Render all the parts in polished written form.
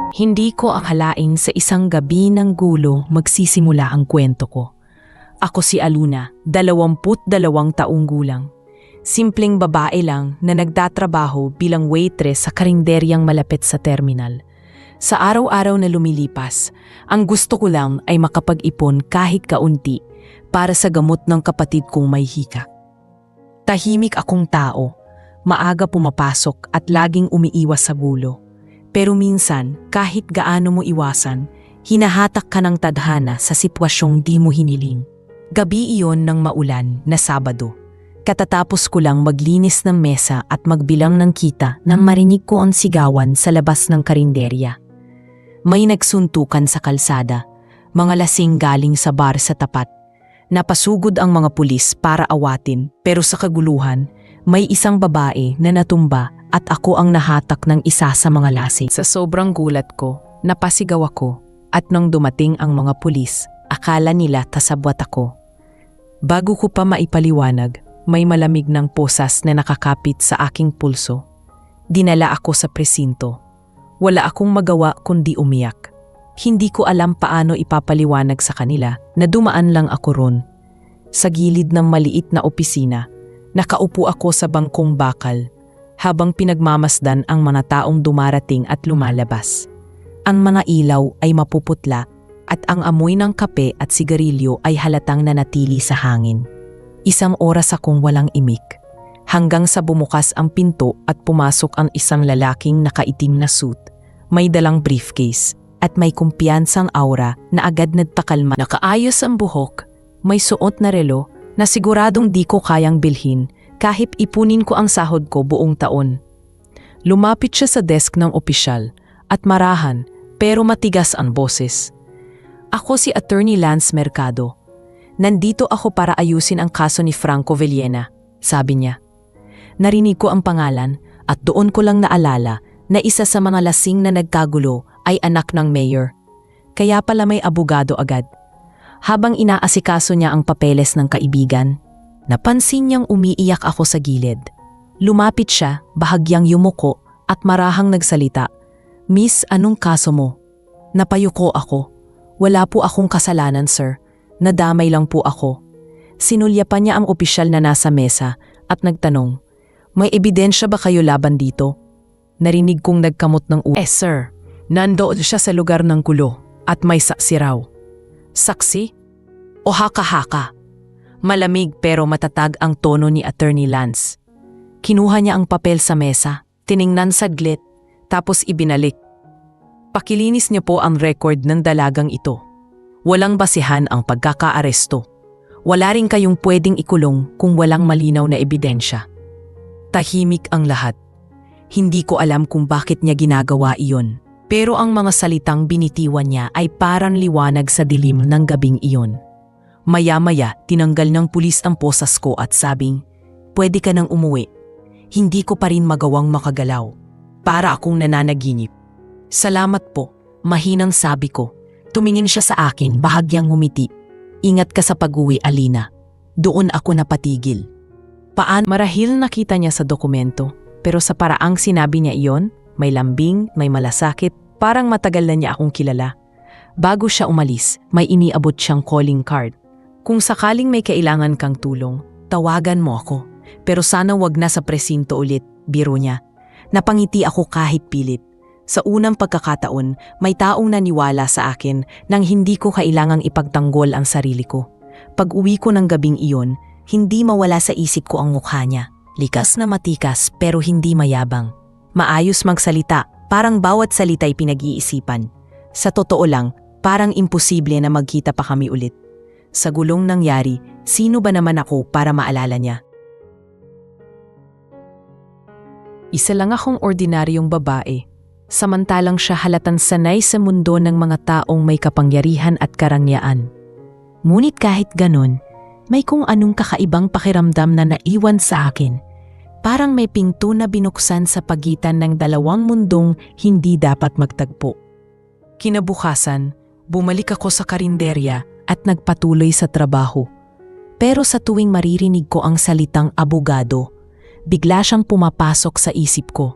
Hindi ko akalain sa isang gabi ng gulo magsisimula ang kwento ko. Ako si Aluna, 22 taong gulang. Simpleng babae lang na nagtatrabaho bilang waitress sa karinderyang malapit sa terminal. Sa araw-araw na lumilipas, ang gusto ko lang ay makapag-ipon kahit kaunti para sa gamot ng kapatid kong may hika. Tahimik akong tao, maaga pumapasok at laging umiiwas sa gulo. Pero minsan, kahit gaano mo iwasan, hinahatak ka ng tadhana sa sitwasyong di mo hiniling. Gabi iyon ng maulan na Sabado. Katatapos ko lang maglinis ng mesa at magbilang ng kita nang marinig ko ang sigawan sa labas ng karinderya. May nagsuntukan sa kalsada, mga lasing galing sa bar sa tapat. Napasugod ang mga pulis para awatin pero sa kaguluhan, may isang babae na natumba at ako ang nahatak ng isa sa mga lasing. Sa sobrang gulat ko, napasigaw ako at nang dumating ang mga pulis, akala nila tasabwat ako. Bago ko pa maipaliwanag, may malamig ng posas na nakakapit sa aking pulso. Dinala ako sa presinto. Wala akong magawa kundi umiyak. Hindi ko alam paano ipapaliwanag sa kanila na dumaan lang ako ron. Sa gilid ng maliit na opisina, nakaupo ako sa bangkong bakal habang pinagmamasdan ang mga taong dumarating at lumalabas. Ang mga ilaw ay mapuputla at ang amoy ng kape at sigarilyo ay halatang nanatili sa hangin. Isang oras akong walang imik, hanggang sa bumukas ang pinto at pumasok ang isang lalaking nakaitim na suit, may dalang briefcase at may kumpiyansang aura na agad nagpakalma. Nakaayos ang buhok, may suot na relo na siguradong di ko kayang bilhin kahit ipunin ko ang sahod ko buong taon. Lumapit siya sa desk ng opisyal at marahan pero matigas ang boses. Ako si Attorney Lance Mercado. Nandito ako para ayusin ang kaso ni Franco Villena, sabi niya. Narinig ko ang pangalan at doon ko lang naalala na isa sa mga lasing na nagkagulo ay anak ng mayor. Kaya pala may abogado agad. Habang inaasikaso niya ang papeles ng kaibigan, napansin niyang umiiyak ako sa gilid. Lumapit siya, bahagyang yumuko at marahang nagsalita. Miss, anong kaso mo? Napayuko ako. Wala po akong kasalanan, sir. Nadamay lang po ako. Sinulyapan niya ang opisyal na nasa mesa at nagtanong, may ebidensya ba kayo laban dito? Narinig kong nagkamot ng ulo. Sir, nandoon siya sa lugar ng gulo at may saksi raw. Saksi? O haka-haka? Malamig pero matatag ang tono ni Attorney Lance. Kinuha niya ang papel sa mesa, tiningnan saglit, tapos ibinalik. Pakilinis niyo po ang record ng dalagang ito. Walang basihan ang pagkakaaresto. Wala rin kayong pwedeng ikulong kung walang malinaw na ebidensya. Tahimik ang lahat. Hindi ko alam kung bakit niya ginagawa iyon. Pero ang mga salitang binitiwan niya ay parang liwanag sa dilim ng gabing iyon. Maya-maya, tinanggal ng pulis ang posas ko at sabing, pwede ka nang umuwi. Hindi ko pa rin magawang makagalaw. Para akong nananaginip. Salamat po, mahinang sabi ko. Tumingin siya sa akin, bahagyang ngumiti. Ingat ka sa pag-uwi, Alina. Doon ako napatigil. Marahil nakita niya sa dokumento, pero sa paraang sinabi niya iyon, may lambing, may malasakit, parang matagal na niya akong kilala. Bago siya umalis, may iniabot siyang calling card. Kung sakaling may kailangan kang tulong, tawagan mo ako. Pero sana wag na sa presinto ulit, biro niya. Napangiti ako kahit pilit. Sa unang pagkakataon, may taong naniwala sa akin nang hindi ko kailangang ipagtanggol ang sarili ko. Pag-uwi ko ng gabing iyon, hindi mawala sa isip ko ang mukha niya. Likas na matikas pero hindi mayabang. Maayos magsalita, parang bawat salita'y pinag-iisipan. Sa totoo lang, parang imposible na magkita pa kami ulit. Sa gulong nangyari, sino ba naman ako para maalala niya? Isa lang akong ordinaryong babae. Samantalang siya halatan sanay sa mundo ng mga taong may kapangyarihan at karangyaan. Ngunit kahit ganon, may kung anong kakaibang pakiramdam na naiwan sa akin. Parang may pinto na binuksan sa pagitan ng dalawang mundong hindi dapat magtagpo. Kinabukasan, bumalik ako sa karinderya at nagpatuloy sa trabaho. Pero sa tuwing maririnig ko ang salitang abogado, bigla siyang pumapasok sa isip ko.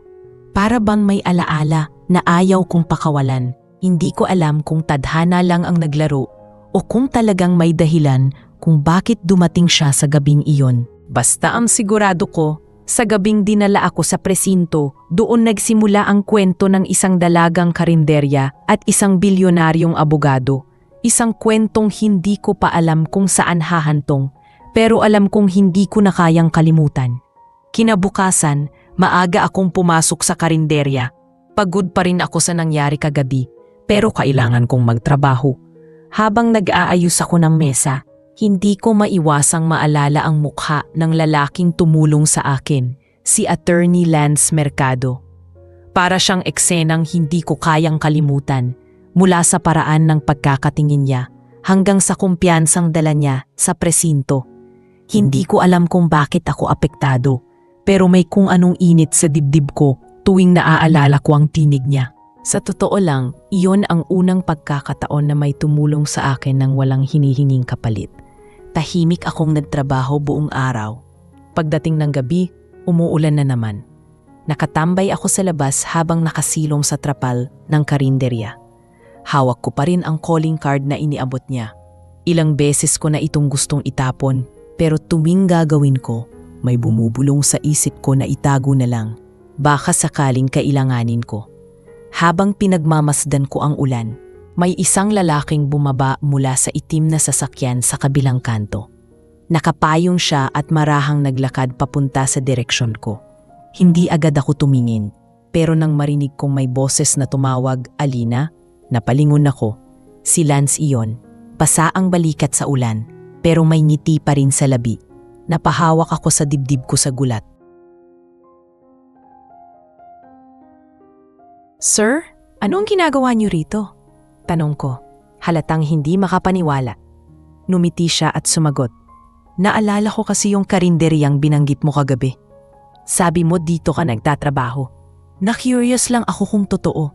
Para bang may alaala na ayaw kong pakawalan. Hindi ko alam kung tadhana lang ang naglaro o kung talagang may dahilan kung bakit dumating siya sa gabing iyon. Basta ang sigurado ko, sa gabing dinala ako sa presinto, doon nagsimula ang kwento ng isang dalagang karinderya at isang bilyonaryong abogado. Isang kwentong hindi ko pa alam kung saan hahantong, pero alam kong hindi ko na kayang kalimutan. Kinabukasan, maaga akong pumasok sa karinderya. Pagod pa rin ako sa nangyari kagabi, pero kailangan kong magtrabaho. Habang nag-aayos ako ng mesa, hindi ko maiwasang maalala ang mukha ng lalaking tumulong sa akin, si Attorney Lance Mercado. Para siyang eksenang hindi ko kayang kalimutan, mula sa paraan ng pagkakatingin niya hanggang sa kumpiyansang dala niya sa presinto. Hindi ko alam kung bakit ako apektado, pero may kung anong init sa dibdib ko tuwing naaalala ko ang tinig niya. Sa totoo lang, iyon ang unang pagkakataon na may tumulong sa akin ng walang hinihinging kapalit. Tahimik akong nagtrabaho buong araw. Pagdating ng gabi, umuulan na naman. Nakatambay ako sa labas habang nakasilong sa trapal ng karinderya. Hawak ko pa rin ang calling card na iniabot niya. Ilang beses ko na itong gustong itapon, pero tuwing gagawin ko, may bumubulong sa isip ko na itago na lang. Baka sakaling kailanganin ko. Habang pinagmamasdan ko ang ulan, may isang lalaking bumaba mula sa itim na sasakyan sa kabilang kanto. Nakapayong siya at marahang naglakad papunta sa direksyon ko. Hindi agad ako tumingin, pero nang marinig kong may boses na tumawag, "Alina," napalingon ako. Si Lance iyon, basa ang balikat sa ulan, pero may ngiti pa rin sa labi. Napahawak ako sa dibdib ko sa gulat. "Sir, anong ginagawa niyo rito?" Tanong ko, halatang hindi makapaniwala. Numiti siya at sumagot, "Naalala ko kasi yung karinderyang binanggit mo kagabi. Sabi mo dito ka nagtatrabaho. Na-curious lang ako kung totoo."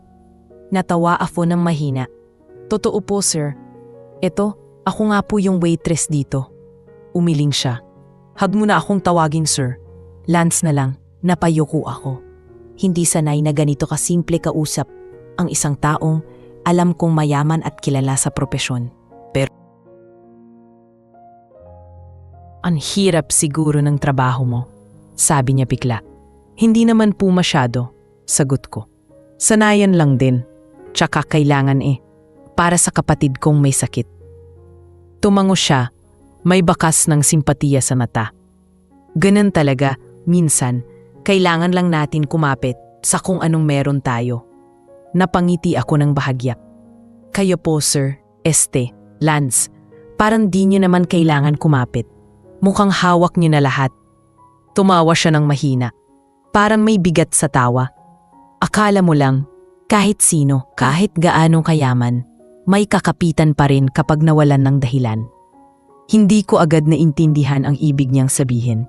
Natawa ako ng mahina. "Totoo po, sir. Eto, ako nga po yung waitress dito." Umiling siya. "Had mo na akong tawagin, sir." "Lance na lang." Napayuko ako. Hindi sanay na ganito kasimple kausap ang isang taong alam kong mayaman at kilala sa propesyon. Pero ang hirap siguro ng trabaho mo, sabi niya bigla. "Hindi naman po masyado," sagot ko. "Sanayan lang din, tsaka kailangan para sa kapatid kong may sakit." Tumango siya, may bakas ng simpatiya sa mata. "Ganun talaga, minsan, kailangan lang natin kumapit sa kung anong meron tayo." Napangiti ako ng bahagyak. "Kayo po, sir, Lance, parang di niyo naman kailangan kumapit. Mukhang hawak niyo na lahat." Tumawa siya ng mahina. Parang may bigat sa tawa. "Akala mo lang, kahit sino, kahit gaano kayaman, may kakapitan pa rin kapag nawalan ng dahilan." Hindi ko agad naintindihan ang ibig niyang sabihin.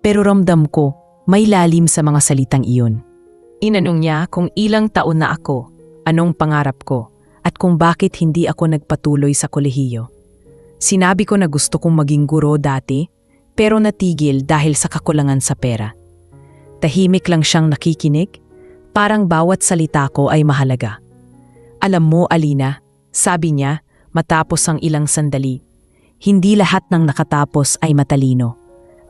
Pero ramdam ko, may lalim sa mga salitang iyon. Inanong niya kung ilang taon na ako, anong pangarap ko, at kung bakit hindi ako nagpatuloy sa kolehiyo. Sinabi ko na gusto kong maging guro dati, pero natigil dahil sa kakulangan sa pera. Tahimik lang siyang nakikinig, parang bawat salita ko ay mahalaga. "Alam mo, Alina," sabi niya matapos ang ilang sandali, "hindi lahat ng nakatapos ay matalino,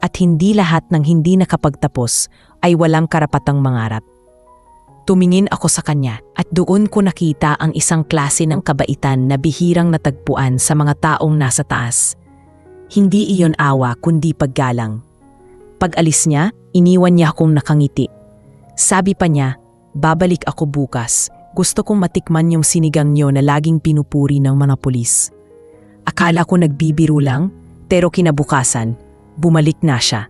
at hindi lahat ng hindi nakapagtapos ay walang karapatang mangarap." Tumingin ako sa kanya at doon ko nakita ang isang klase ng kabaitan na bihirang natagpuan sa mga taong nasa taas. Hindi iyon awa kundi paggalang. Pag-alis niya, iniwan niya akong nakangiti. Sabi pa niya, "Babalik ako bukas. Gusto kong matikman yung sinigang niyo na laging pinupuri ng mga pulis." Akala ko nagbibiro lang, pero kinabukasan, bumalik na siya.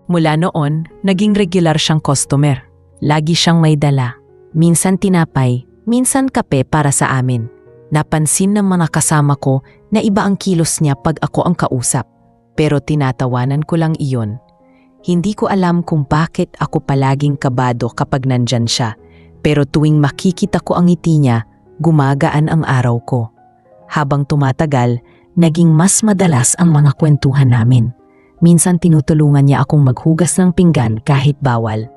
Mula noon, naging regular siyang customer. Lagi siyang may dala. Minsan tinapay, minsan kape para sa amin. Napansin ng mga kasama ko na iba ang kilos niya pag ako ang kausap. Pero tinatawanan ko lang iyon. Hindi ko alam kung bakit ako palaging kabado kapag nandyan siya. Pero tuwing makikita ko ang ngiti niya, gumagaan ang araw ko. Habang tumatagal, naging mas madalas ang mga kwentuhan namin. Minsan tinutulungan niya akong maghugas ng pinggan kahit bawal.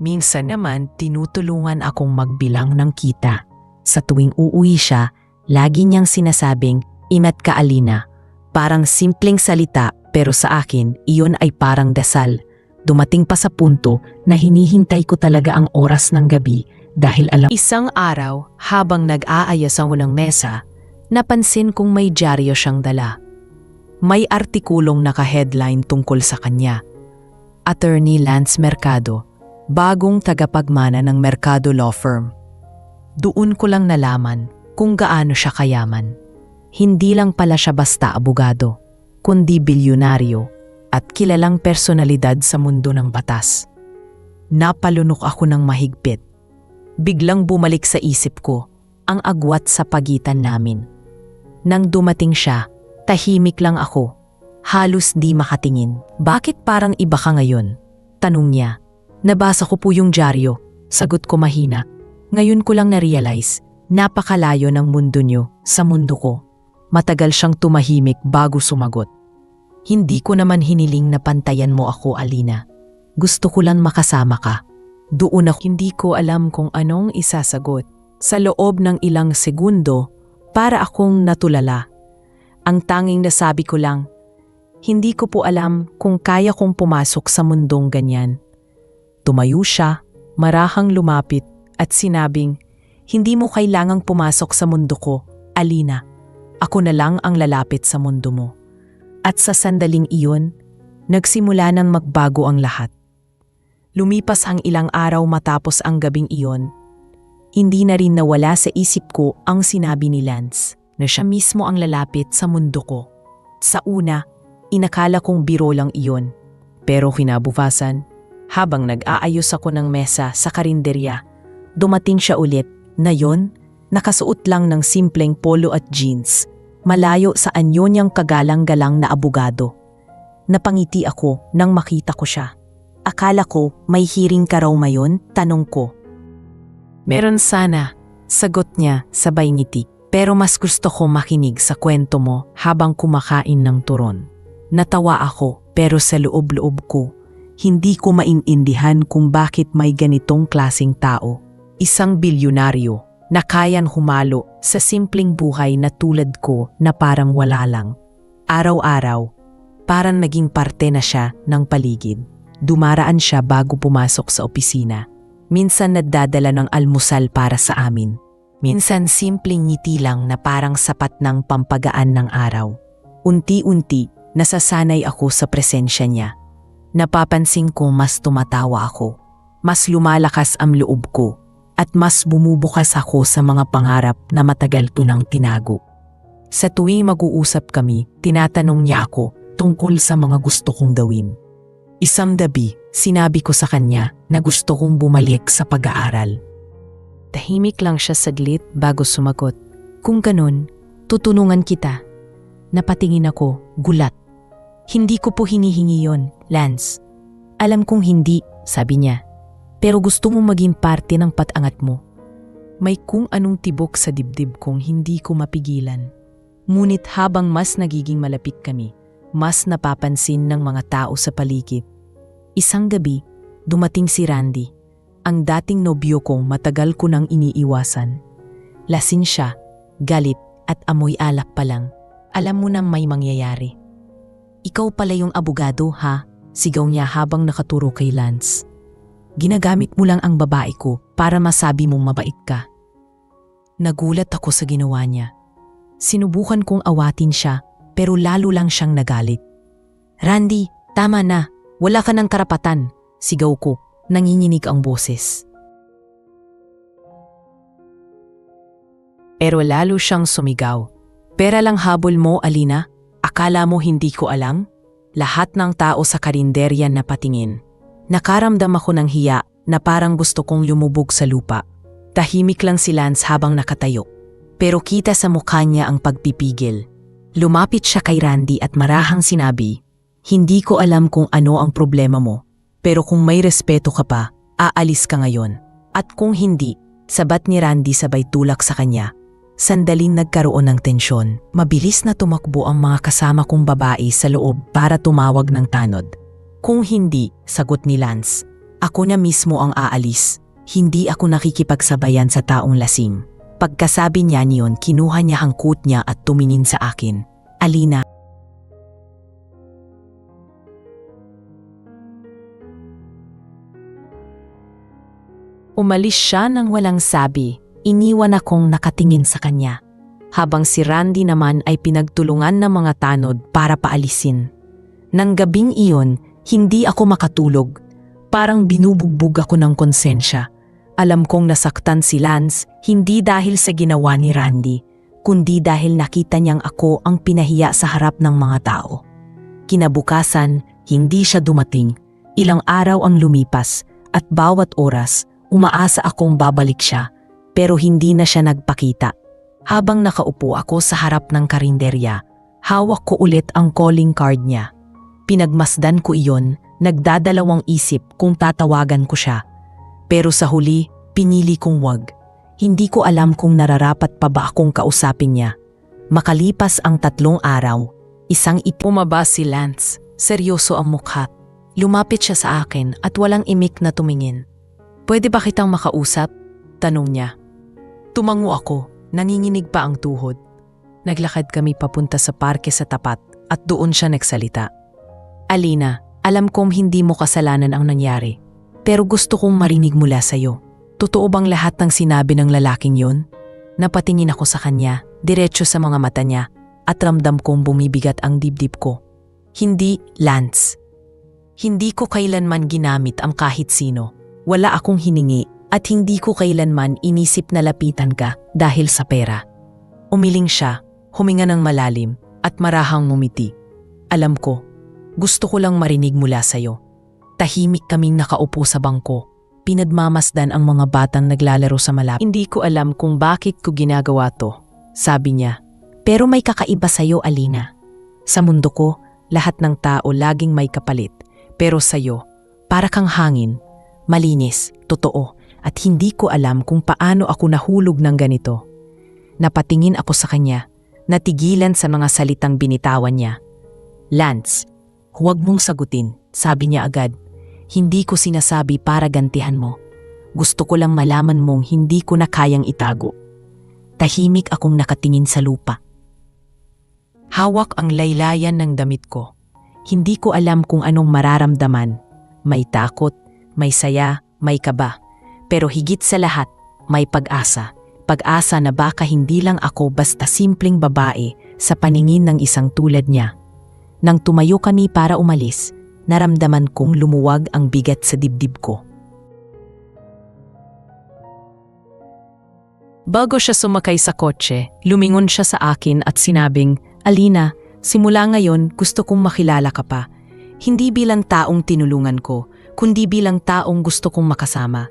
Minsan naman tinutulungan akong magbilang ng kita. Sa tuwing uuwi siya, lagi niyang sinasabing, "Ingat ka, Alina." Parang simpleng salita pero sa akin iyon ay parang dasal. Dumating pa sa punto na hinihintay ko talaga ang oras ng gabi dahil alam. Isang araw, habang nag-aayos ang unang mesa, napansin kong may dyaryo siyang dala. May artikulong naka-headline tungkol sa kanya. Attorney Lance Mercado, bagong tagapagmana ng Mercado Law Firm. Doon ko lang nalaman kung gaano siya kayaman. Hindi lang pala siya basta abogado, kundi bilyonaryo at kilalang personalidad sa mundo ng batas. Napalunok ako ng mahigpit. Biglang bumalik sa isip ko ang agwat sa pagitan namin. Nang dumating siya, tahimik lang ako. Halos di makatingin. "Bakit parang iba ka ngayon?" tanong niya. "Nabasa ko po yung dyaryo." Sagot ko mahina. Ngayon ko lang na-realize, napakalayo ng mundo niyo sa mundo ko. Matagal siyang tumahimik bago sumagot. "Hindi ko naman hiniling na pantayan mo ako, Alina. Gusto ko lang makasama ka." Doon ako hindi ko alam kung anong isasagot. Sa loob ng ilang segundo, para akong natulala. Ang tanging nasabi ko lang, hindi ko po alam kung kaya kong pumasok sa mundong ganyan. Tumayo siya, marahang lumapit at sinabing, "Hindi mo kailangang pumasok sa mundo ko, Alina. Ako na lang ang lalapit sa mundo mo." At sa sandaling iyon, nagsimula nang magbago ang lahat. Lumipas ang ilang araw matapos ang gabing iyon. Hindi na rin nawala sa isip ko ang sinabi ni Lance na siya mismo ang lalapit sa mundo ko. Sa una, inakala kong biro lang iyon. Pero kinabukasan, habang nag-aayos ako ng mesa sa karinderya, dumating siya ulit na yon, nakasuot lang ng simpleng polo at jeans, malayo sa anyo niyang kagalang-galang na abogado. Napangiti ako nang makita ko siya. "Akala ko may hearing ka raw mayon?" tanong ko. "Meron sana," sagot niya sabay ngiti. "Pero mas gusto ko makinig sa kwento mo habang kumakain ng turon." Natawa ako pero sa loob-loob ko, hindi ko maintindihan kung bakit may ganitong klaseng tao. Isang bilyonaryo na kayang humalo sa simpleng buhay na tulad ko na parang wala lang. Araw-araw, parang naging parte na siya ng paligid. Dumaraan siya bago pumasok sa opisina. Minsan nagdadala ng almusal para sa amin. Minsan simpleng ngiti lang na parang sapat ng pampagaan ng araw. Unti-unti, nasasanay ako sa presensya niya. Napapansin ko mas tumatawa ako, mas lumalakas ang loob ko, at mas bumubukas ako sa mga pangarap na matagal ko nang tinago. Sa tuwing mag-uusap kami, tinatanong niya ako tungkol sa mga gusto kong gawin. Isang gabi, sinabi ko sa kanya na gusto kong bumalik sa pag-aaral. Tahimik lang siya saglit bago sumagot. "Kung ganun, tutulungan kita." Napatingin ako, gulat. "Hindi ko po hinihingi yon, Lance." "Alam kong hindi," sabi niya. "Pero gusto mong maging parte ng patangat mo." May kung anong tibok sa dibdib kong hindi ko mapigilan. Ngunit habang mas nagiging malapit kami, mas napapansin ng mga tao sa paligid. Isang gabi, dumating si Randy, ang dating nobyo kong matagal ko nang iniiwasan. Lasing siya, galit at amoy alak pa lang. Alam mo na may mangyayari. "Ikaw pala yung abogado, ha?" sigaw niya habang nakaturo kay Lance. "Ginagamit mo lang ang babae ko para masabi mong mabait ka." Nagulat ako sa ginawa niya. Sinubukan kong awatin siya pero lalo lang siyang nagalit. "Randy, tama na. Wala ka ng karapatan," sigaw ko, nanginginig ang boses. Pero lalo siyang sumigaw. "Pera lang habol mo, Alina? Akala mo hindi ko alam?" Lahat ng tao sa karinderya napatingin. Nakaramdam ako ng hiya na parang gusto kong lumubog sa lupa. Tahimik lang si Lance habang nakatayo. Pero kita sa mukha niya ang pagpipigil. Lumapit siya kay Randy at marahang sinabi, "Hindi ko alam kung ano ang problema mo. Pero kung may respeto ka pa, aalis ka ngayon." At kung hindi, sabat ni Randy sabay tulak sa kanya. Sandaling nagkaroon ng tensyon. Mabilis na tumakbo ang mga kasama kong babae sa loob para tumawag ng tanod. "Kung hindi," sagot ni Lance, Ako na mismo ang aalis. Hindi ako nakikipagsabayan sa taong lasing. Pagkasabi niya niyon, kinuha niya ang coat niya at tumingin sa akin. Alina. Umalis siya nang walang sabi. Iniwan akong nakatingin sa kanya. Habang si Randy naman ay pinagtulungan ng mga tanod para paalisin. Nang gabing iyon, hindi ako makatulog. Parang binubugbog ako ng konsensya. Alam kong nasaktan si Lance, hindi dahil sa ginawa ni Randy, kundi dahil nakita niyang ako ang pinahiya sa harap ng mga tao. Kinabukasan, hindi siya dumating. Ilang araw ang lumipas at bawat oras, umaasa akong babalik siya, pero hindi na siya nagpakita. Habang nakaupo ako sa harap ng karinderya, hawak ko ulit ang calling card niya. Pinagmasdan ko iyon, nagdadalawang isip kung tatawagan ko siya. Pero sa huli, pinili kong wag. Hindi ko alam kung nararapat pa ba akong kausapin niya. Makalipas ang 3 araw, umaba si Lance. Seryoso ang mukha. Lumapit siya sa akin at walang imik na tumingin. "Pwede ba kitang makausap?" tanong niya. Tumango ako. Nanginginig pa ang tuhod. Naglakad kami papunta sa parke sa tapat at doon siya nagsalita. "Alina, alam kong hindi mo kasalanan ang nangyari, pero gusto kong marinig mula sa'yo. Totoo bang lahat ng sinabi ng lalaking yun?" Napatingin ako sa kanya, diretso sa mga mata niya, at ramdam kong bumibigat ang dibdib ko. "Hindi, Lance. Hindi ko kailanman ginamit ang kahit sino. Wala akong hiningi. At hindi ko kailanman inisip na lapitan ka dahil sa pera." Umiling siya, huminga ng malalim at marahang ngumiti. "Alam ko, gusto ko lang marinig mula sa'yo." Tahimik kaming nakaupo sa bangko. Pinadmamasdan ang mga batang naglalaro sa malapit. "Hindi ko alam kung bakit ko ginagawa to," sabi niya. "Pero may kakaiba sa'yo, Alina. Sa mundo ko, lahat ng tao laging may kapalit. Pero sa'yo, para kang hangin, malinis, totoo. At hindi ko alam kung paano ako nahulog ng ganito." Napatingin ako sa kanya, natigilan sa mga salitang binitawan niya. "Lance, huwag mong sagutin," sabi niya agad. "Hindi ko sinasabi para gantihan mo. Gusto ko lang malaman mong hindi ko na kayang itago." Tahimik akong nakatingin sa lupa. Hawak ang laylayan ng damit ko. Hindi ko alam kung anong mararamdaman. May takot, may saya, may kaba. Pero higit sa lahat, may pag-asa. Pag-asa na baka hindi lang ako basta simpleng babae sa paningin ng isang tulad niya. Nang tumayo kami para umalis, naramdaman kong lumuwag ang bigat sa dibdib ko. Bago siya sumakay sa kotse, lumingon siya sa akin at sinabing, "Alina, simula ngayon gusto kong makilala ka pa. Hindi bilang taong tinulungan ko, kundi bilang taong gusto kong makasama."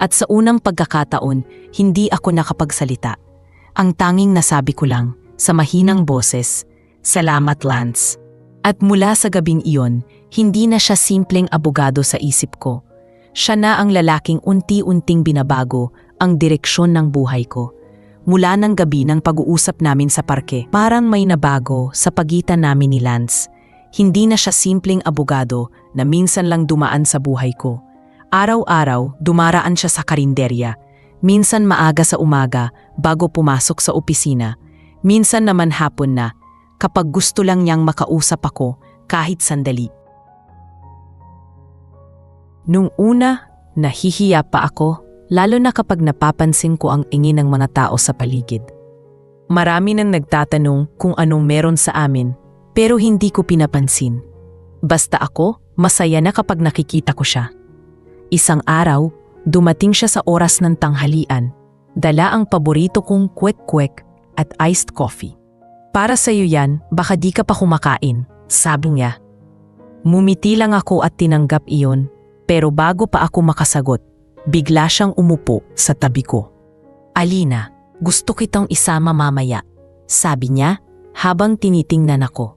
At sa unang pagkakataon, hindi ako nakapagsalita. Ang tanging nasabi ko lang, sa mahinang boses, "Salamat, Lance." At mula sa gabing iyon, hindi na siya simpleng abogado sa isip ko. Siya na ang lalaking unti-unting binabago ang direksyon ng buhay ko. Mula ng gabi ng pag-uusap namin sa parke, parang may nabago sa pagitan namin ni Lance. Hindi na siya simpleng abogado na minsan lang dumaan sa buhay ko. Araw-araw, dumaraan siya sa karinderya. Minsan maaga sa umaga bago pumasok sa opisina. Minsan naman hapon na, kapag gusto lang niyang makausap ako kahit sandali. Nung una, nahihiya pa ako, lalo na kapag napapansin ko ang ingin ng mga tao sa paligid. Marami nang nagtatanong kung anong meron sa amin, pero hindi ko pinapansin. Basta ako, masaya na kapag nakikita ko siya. Isang araw, dumating siya sa oras ng tanghalian. Dala ang paborito kong kwek-kwek at iced coffee. "Para sa'yo yan, baka di ka pa kumakain," sabi niya. Mumiti lang ako at tinanggap iyon, pero bago pa ako makasagot, bigla siyang umupo sa tabi ko. "Alina, gusto kitang isama mamaya," sabi niya habang tinitingnan ako.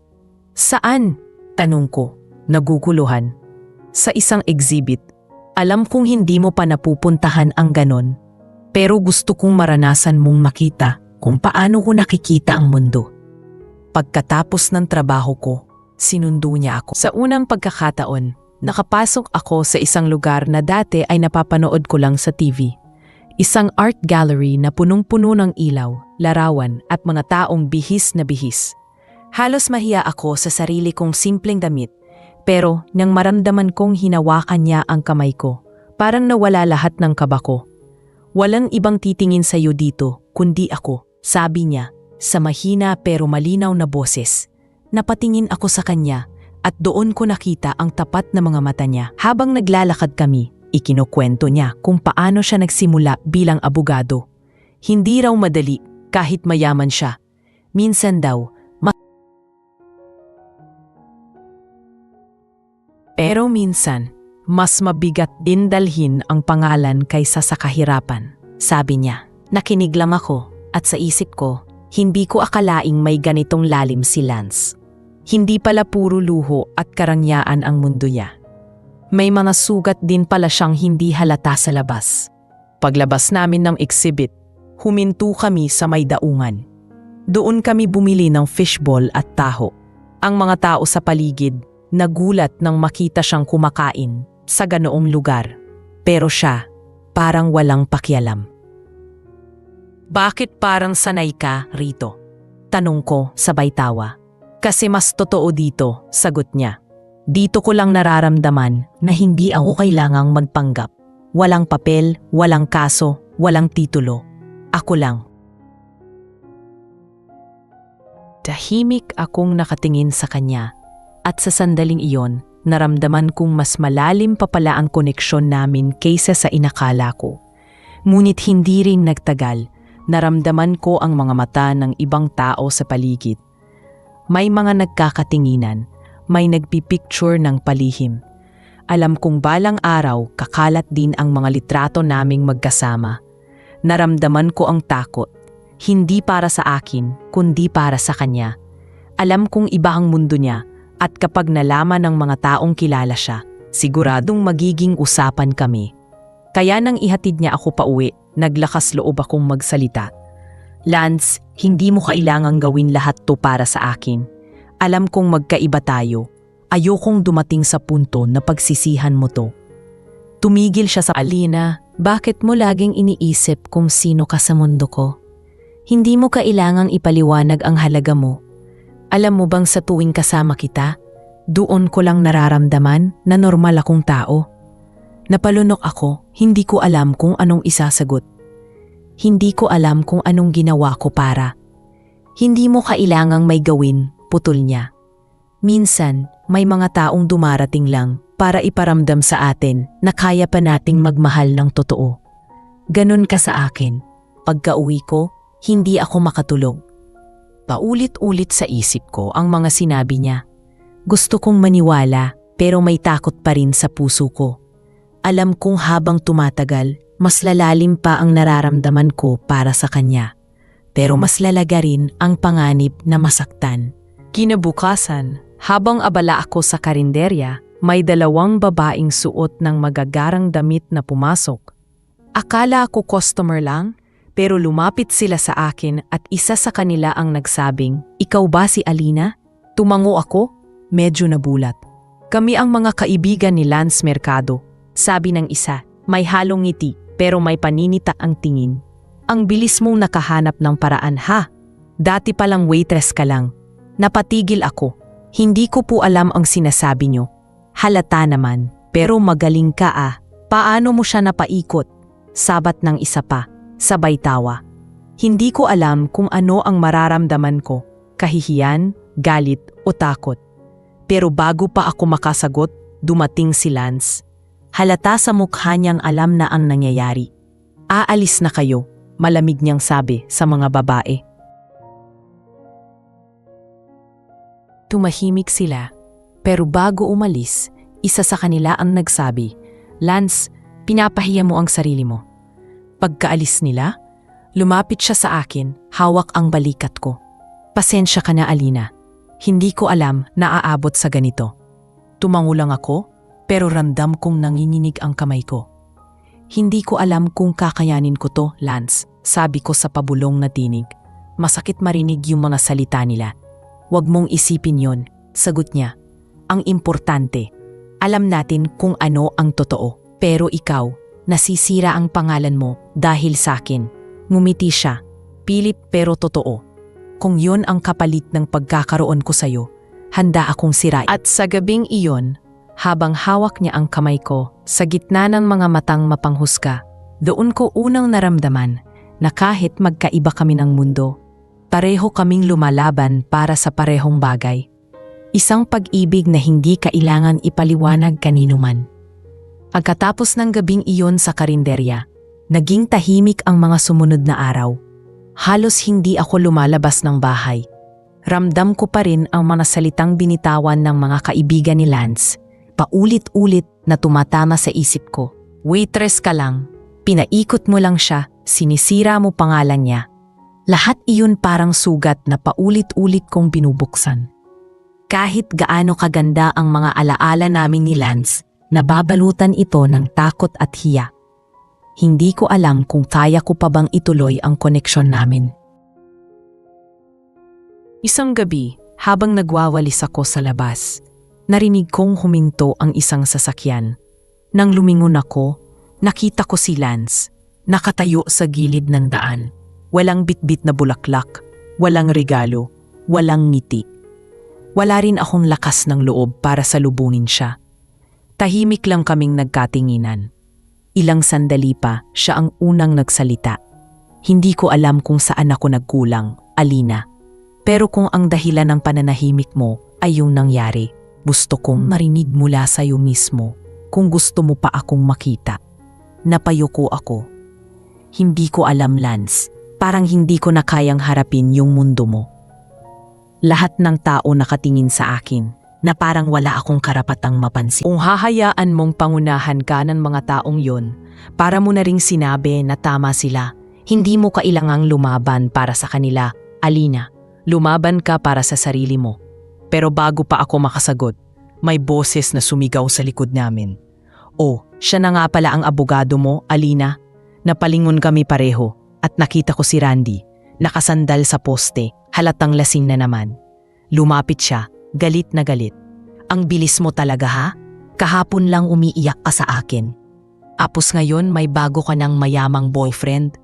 "Saan?" tanong ko, naguguluhan. "Sa isang exhibit. Alam kong hindi mo pa napupuntahan ang ganon, pero gusto kong maranasan mong makita kung paano ko nakikita ang mundo." Pagkatapos ng trabaho ko, sinundo niya ako. Sa unang pagkakataon, Nakapasok ako sa isang lugar na dati ay napapanood ko lang sa TV. Isang art gallery na punong-puno ng ilaw, larawan at mga taong bihis na bihis. Halos mahiya ako sa sarili kong simpleng damit, pero nang maramdaman kong hinawakan niya ang kamay ko, parang nawala lahat ng kaba ko. Walang ibang titingin sa iyo dito, kundi ako, sabi niya, sa mahina pero malinaw na boses. Napatingin ako sa kanya at doon ko nakita ang tapat na mga mata niya. Habang naglalakad kami, ikinukwento niya kung paano siya nagsimula bilang abogado. Hindi raw madali kahit mayaman siya. Minsan daw, pero minsan, mas mabigat din dalhin ang pangalan kaysa sa kahirapan. Sabi niya, nakinig lang ako at sa isip ko, hindi ko akalaing may ganitong lalim si Lance. Hindi pala puro luho at karangyaan ang mundo niya. May mga sugat din pala siyang hindi halata sa labas. Paglabas namin ng exhibit, huminto kami sa may daungan. Doon kami bumili ng fishball at taho. Ang mga tao sa paligid nagulat nang makita siyang kumakain sa ganoong lugar. Pero siya, parang walang pakialam. Bakit parang sanay ka rito? Tanong ko sabay tawa. Kasi mas totoo dito, sagot niya. Dito ko lang nararamdaman na hindi ako kailangang magpanggap. Walang papel, walang kaso, walang titulo. Ako lang. Tahimik akong nakatingin sa kanya at sa sandaling iyon, naramdaman kong mas malalim pa pala ang koneksyon namin kaysa sa inakala ko. Ngunit hindi rin nagtagal, naramdaman ko ang mga mata ng ibang tao sa paligid. May mga nagkakatinginan, may nagpipicture ng palihim. Alam kong balang araw kakalat din ang mga litrato naming magkasama. Naramdaman ko ang takot, hindi para sa akin, kundi para sa kanya. Alam kong iba ang mundo niya at kapag nalaman ng mga taong kilala siya, siguradong magiging usapan kami. Kaya nang ihatid niya ako pauwi, naglakas loob akong magsalita. Lance, hindi mo kailangang gawin lahat to para sa akin. Alam kong magkaiba tayo. Ayokong dumating sa punto na pagsisihan mo to. Tumigil siya sa Alina, bakit mo laging iniisip kung sino ka sa mundo ko? Hindi mo kailangang ipaliwanag ang halaga mo. Alam mo bang sa tuwing kasama kita, doon ko lang nararamdaman na normal akong tao. Napalunok ako, hindi ko alam kung anong isasagot. Hindi ko alam kung anong ginawa ko para. Hindi mo kailangang may gawin, putol niya. Minsan, may mga taong dumarating lang para iparamdam sa atin na kaya pa nating magmahal ng totoo. Ganon ka sa akin. Pagka-uwi ko, hindi ako makatulog. Paulit-ulit sa isip ko ang mga sinabi niya. Gusto kong maniwala pero may takot pa rin sa puso ko. Alam kong habang tumatagal, mas lalalim pa ang nararamdaman ko para sa kanya. Pero mas lalaga rin ang panganib na masaktan. Kinabukasan, habang abala ako sa karinderya, may dalawang babaeng suot ng magagarang damit na pumasok. Akala ko customer lang, pero lumapit sila sa akin at isa sa kanila ang nagsabing, "Ikaw ba si Alina?" Tumango ako, medyo nabulat. "Kami ang mga kaibigan ni Lance Mercado," sabi ng isa. May halong ngiti, pero may paninita ang tingin. "Ang bilis mong nakahanap ng paraan ha? Dati palang waitress ka lang." Napatigil ako. Hindi ko po alam ang sinasabi nyo. Halata naman, pero magaling ka ah. Paano mo siya napaikot? Sabat ng isa pa, sabay tawa. Hindi ko alam kung ano ang mararamdaman ko, kahihiyan, galit o takot. Pero bago pa ako makasagot, dumating si Lance. Halata sa mukha niyang alam na ang nangyayari. "Aalis na kayo," malamig niyang sabi sa mga babae. Tumahimik sila, pero bago umalis, isa sa kanila ang nagsabi, "Lance, pinapahiya mo ang sarili mo." Pagkaalis nila, lumapit siya sa akin, hawak ang balikat ko. "Pasensya ka na, Alina. Hindi ko alam na aabot sa ganito." Tumango lang ako, pero ramdam kong nanginginig ang kamay ko. "Hindi ko alam kung kakayanin ko to, Lance," sabi ko sa pabulong na tinig. Masakit marinig yung mga salita nila. "Huwag mong isipin yon," sagot niya. "Ang importante, Alam natin kung ano ang totoo. Pero ikaw, nasisira ang pangalan mo dahil sa akin. Ngumiti siya. Pilit pero totoo. Kung yun ang kapalit ng pagkakaroon ko sa'yo, handa akong sirain. At sa gabing iyon, habang hawak niya ang kamay ko sa gitna ng mga matang mapanghusga, doon ko unang naramdaman na kahit magkaiba kami ng mundo, pareho kaming lumalaban para sa parehong bagay. Isang pag-ibig na hindi kailangan ipaliwanag kanino man. Pagkatapos ng gabing iyon sa karinderya, naging tahimik ang mga sumunod na araw. Halos hindi ako lumalabas ng bahay. Ramdam ko pa rin ang mga salitang binitawan ng mga kaibigan ni Lance. Paulit-ulit na tumatama sa isip ko. Waitress ka lang. Pinaikot mo lang siya, sinisira mo pangalan niya. Lahat iyon parang sugat na paulit-ulit kong binubuksan. Kahit gaano kaganda ang mga alaala namin ni Lance, nababalutan ito ng takot at hiya. Hindi ko alam kung kaya ko pa bang ituloy ang koneksyon namin. Isang gabi, habang nagwawalis ako sa labas, narinig kong huminto ang isang sasakyan. Nang lumingon ako, nakita ko si Lance, nakatayo sa gilid ng daan. Walang bitbit na bulaklak, walang regalo, walang ngiti. Wala rin akong lakas ng loob para salubungin siya. Tahimik lang kaming nagkatinginan. Ilang sandali pa, siya ang unang nagsalita. Hindi ko alam kung saan ako nagkulang, Alina. Pero kung ang dahilan ng pananahimik mo ay yung nangyari, gusto kong marinig mula sa'yo mismo kung gusto mo pa akong makita. Napayuko ako. Hindi ko alam, Lance. Parang hindi ko na kayang harapin yung mundo mo. Lahat ng tao nakatingin sa akin na parang wala akong karapatang mapansin. Kung hahayaan mong pangunahan ka ng mga taong yon, para mo na ring sinabi na tama sila. Hindi mo kailangang lumaban para sa kanila, Alina. Lumaban ka para sa sarili mo. Pero bago pa ako makasagot, may boses na sumigaw sa likod namin. Oh, siya na nga pala ang abogado mo, Alina. Napalingon kami pareho at nakita ko si Randy, nakasandal sa poste, halatang lasing na naman. Lumapit siya, galit na galit. Ang bilis mo talaga, ha? Kahapon lang umiiyak ka sa akin. Apos ngayon may bago ka ng mayamang boyfriend.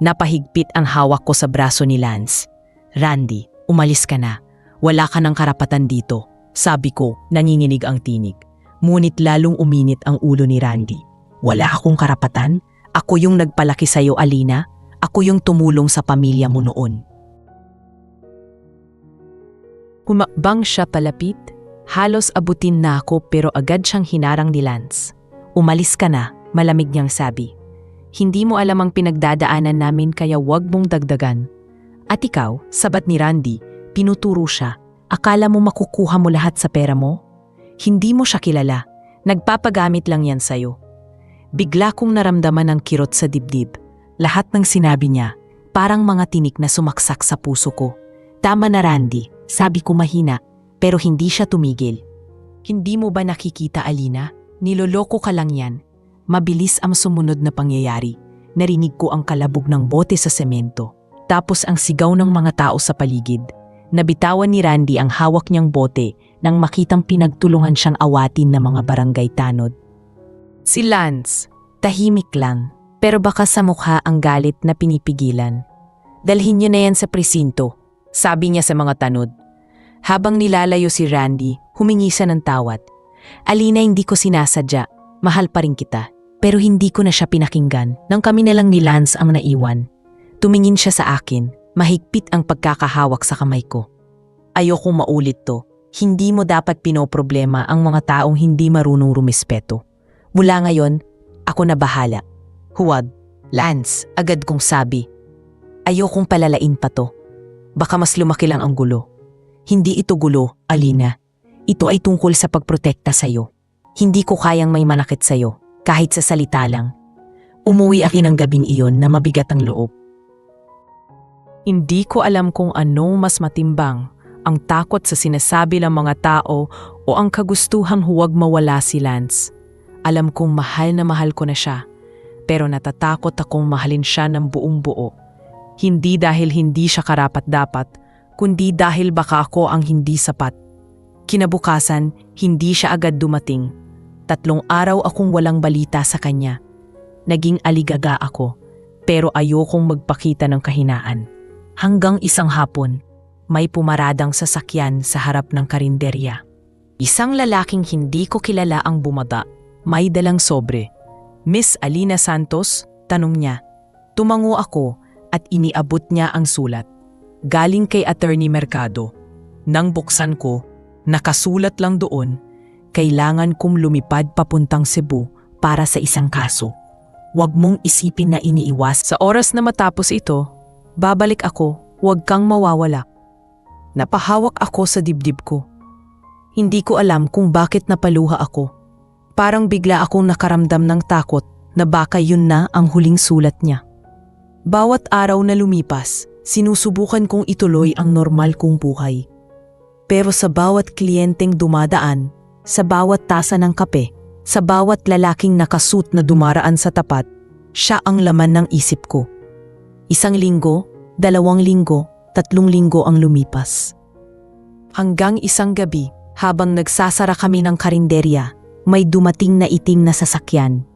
Napahigpit ang hawak ko sa braso ni Lance. Randy, umalis ka na. Wala ka ng karapatan dito. Sabi ko, nanginginig ang tinig. Ngunit lalong uminit ang ulo ni Randy. Wala akong karapatan? Ako yung nagpalaki sa'yo, Alina. Ako yung tumulong sa pamilya mo noon. Humakbang siya palapit. Halos abutin na ako pero agad siyang hinarang ni Lance. Umalis ka na, malamig niyang sabi. Hindi mo alam ang pinagdadaanan namin kaya wag mong dagdagan. At ikaw, sabat ni Randy, pinuturo siya. Akala mo makukuha mo lahat sa pera mo? Hindi mo siya kilala. Nagpapagamit lang yan sa'yo. Bigla kong naramdaman ang kirot sa dibdib. Lahat ng sinabi niya, parang mga tinik na sumaksak sa puso ko. Tama na, Randy, sabi ko mahina, pero hindi siya tumigil. Hindi mo ba nakikita, Alina? Niloloko ka lang yan. Mabilis ang sumunod na pangyayari. Narinig ko ang kalabog ng bote sa semento. Tapos ang sigaw ng mga tao sa paligid. Nabitawan ni Randy ang hawak niyang bote nang makitang pinagtulungan siyang awatin ng mga barangay tanod. Si Lance, tahimik lang, pero baka sa mukha ang galit na pinipigilan. Dalhin niyo na yan sa presinto, sabi niya sa mga tanod. Habang nilalayo si Randy, humingi siya ng tawad. Alina, hindi ko sinasadya, mahal pa rin kita. Pero hindi ko na siya pinakinggan nang kami na lang ni Lance ang naiwan. Tumingin siya sa akin, mahigpit ang pagkakahawak sa kamay ko. Ayokong maulit to. Hindi mo dapat pinoproblema ang mga taong hindi marunong rumispeto. Mula ngayon, ako na bahala. Huwag, Lance, agad kong sabi. Ayokong palalain pa to. Baka mas lumaki lang ang gulo. Hindi ito gulo, Alina. Ito ay tungkol sa pagprotekta sa'yo. Hindi ko kayang may manakit sa'yo. Kahit sa salita lang. Umuwi ako ng gabing iyon na mabigat ang loob. Hindi ko alam kung ano mas matimbang, ang takot sa sinasabi ng mga tao o ang kagustuhang huwag mawala si Lance. Alam kong mahal na mahal ko na siya, pero natatakot akong mahalin siya ng buong buo. Hindi dahil hindi siya karapat-dapat, kundi dahil baka ako ang hindi sapat. Kinabukasan, hindi siya agad dumating. 3 araw akong walang balita sa kanya. Naging aligaga ako, pero ayokong magpakita ng kahinaan. Hanggang isang hapon, may pumaradang sasakyan sa harap ng karinderya. Isang lalaking hindi ko kilala ang bumaba, may dalang sobre. "Miss Alina Santos?" tanong niya. Tumango ako at iniabot niya ang sulat. Galing kay Attorney Mercado. Nang buksan ko, nakasulat lang doon, kailangan kong lumipad papuntang Cebu para sa isang kaso. Huwag mong isipin na iniiwas. Sa oras na matapos ito, babalik ako, huwag kang mawawala. Napahawak ako sa dibdib ko. Hindi ko alam kung bakit napaluha ako. Parang bigla akong nakaramdam ng takot na baka yun na ang huling sulat niya. Bawat araw na lumipas, sinusubukan kong ituloy ang normal kong buhay. Pero sa bawat kliyenteng dumadaan, sa bawat tasa ng kape, sa bawat lalaking nakasuit na dumaraan sa tapat, siya ang laman ng isip ko. 1 linggo, 2 linggo, 3 linggo ang lumipas. Hanggang isang gabi, habang nagsasara kami ng karinderya, may dumating na itim na sasakyan.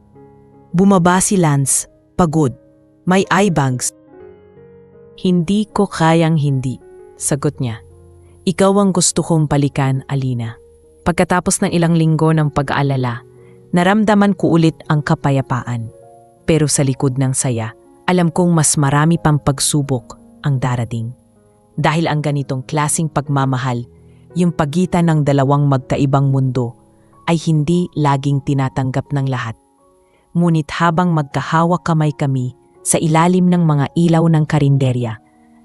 Bumaba si Lance, pagod, may eye bags. "Hindi ko kayang hindi," sagot niya. "Ikaw ang gusto kong balikan, Alina." Pagkatapos ng ilang linggo ng pag-aalala, naramdaman ko ulit ang kapayapaan. Pero sa likod ng saya, alam kong mas marami pang pagsubok ang darating. Dahil ang ganitong klaseng pagmamahal, yung pagitan ng dalawang magkaibang mundo, ay hindi laging tinatanggap ng lahat. Ngunit habang magkahawak kamay kami sa ilalim ng mga ilaw ng karinderya,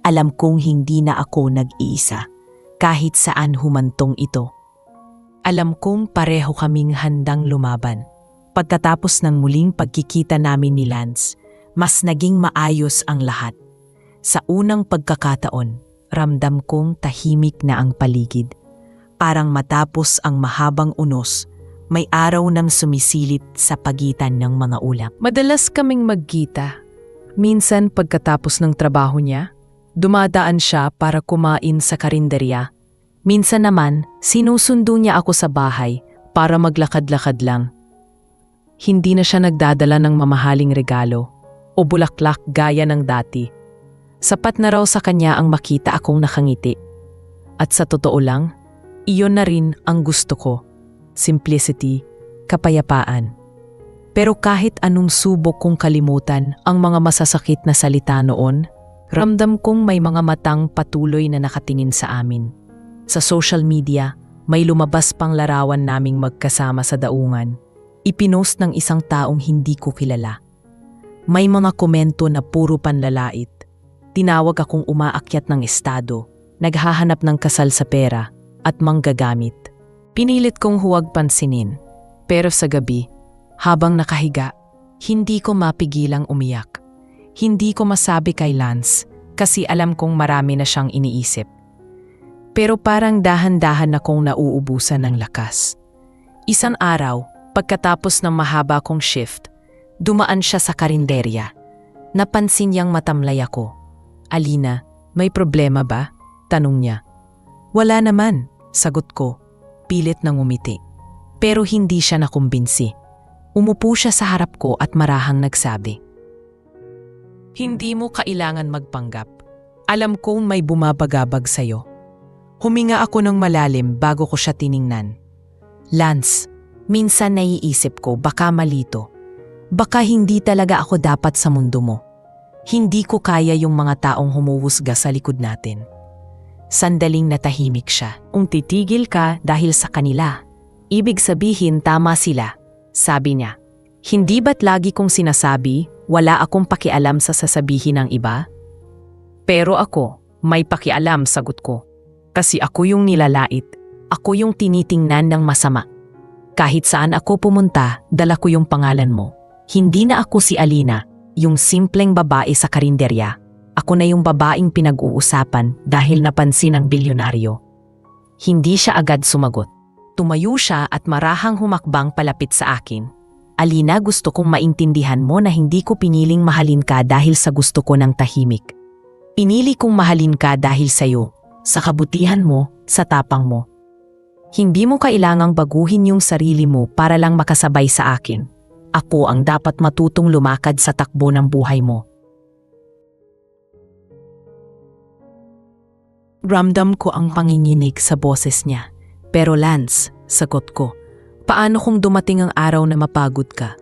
alam kong hindi na ako nag-iisa, kahit saan humantong ito. Alam kong pareho kaming handang lumaban. Pagkatapos ng muling pagkikita namin ni Lance, mas naging maayos ang lahat. Sa unang pagkakataon, ramdam kong tahimik na ang paligid. Parang matapos ang mahabang unos, may araw nang sumisilip sa pagitan ng mga ulap. Madalas kaming magkita. Minsan pagkatapos ng trabaho niya, dumadaan siya para kumain sa karinderya. Minsan naman, sinusundo niya ako sa bahay para maglakad-lakad lang. Hindi na siya nagdadala ng mamahaling regalo o bulaklak gaya ng dati. Sapat na raw sa kanya ang makita akong nakangiti. At sa totoo lang, iyon na rin ang gusto ko. Simplicity, kapayapaan. Pero kahit anong subok kong kalimutan ang mga masasakit na salita noon, ramdam kong may mga matang patuloy na nakatingin sa amin. Sa social media, may lumabas pang larawan naming magkasama sa daungan. Ipinost ng isang taong hindi ko kilala. May mga komento na puro panlalait. Tinawag akong umaakyat ng estado, naghahanap ng kasal sa pera at manggagamit. Pinilit kong huwag pansinin, pero sa gabi, habang nakahiga, hindi ko mapigilang umiyak. Hindi ko masabi kay Lance kasi alam kong marami na siyang iniisip. Pero parang dahan-dahan akong nauubusan ng lakas. Isang araw, pagkatapos ng mahaba kong shift, dumaan siya sa karinderya. Napansin niyang matamlay ako. "Alina, may problema ba?" tanong niya. "Wala naman," sagot ko, pilit nang umiti. Pero hindi siya nakumbinsi. Umupo siya sa harap ko at marahang nagsabi, "Hindi mo kailangan magpanggap. Alam kong may bumabagabag sa'yo." Huminga ako ng malalim bago ko siya tiningnan. "Lance, minsan naiisip ko baka malito. Baka hindi talaga ako dapat sa mundo mo. Hindi ko kaya yung mga taong humuhusga sa likod natin." Sandaling natahimik siya. "Kung titigil ka dahil sa kanila, ibig sabihin tama sila," sabi niya. "Hindi ba't lagi kong sinasabi, wala akong pakialam sa sasabihin ng iba?" Pero ako, may pakialam, sagot ko. Kasi ako yung nilalait, ako yung tinitingnan ng masama. Kahit saan ako pumunta, dala ko yung pangalan mo. Hindi na ako si Alina, yung simpleng babae sa karinderya. Ako na yung babaeng pinag-uusapan dahil napansin ng bilyonaryo. Hindi siya agad sumagot. Tumayo siya at marahang humakbang palapit sa akin. "Alina, gusto kong maintindihan mo na hindi ko piniling mahalin ka dahil sa gusto ko ng tahimik. Pinili kong mahalin ka dahil sa'yo, sa kabutihan mo, sa tapang mo. Hindi mo kailangang baguhin yung sarili mo para lang makasabay sa akin. Ako ang dapat matutong lumakad sa takbo ng buhay mo. Ramdam ko ang panginginig sa boses niya. Pero Lance, sagot ko, paano kung dumating ang araw na mapagod ka?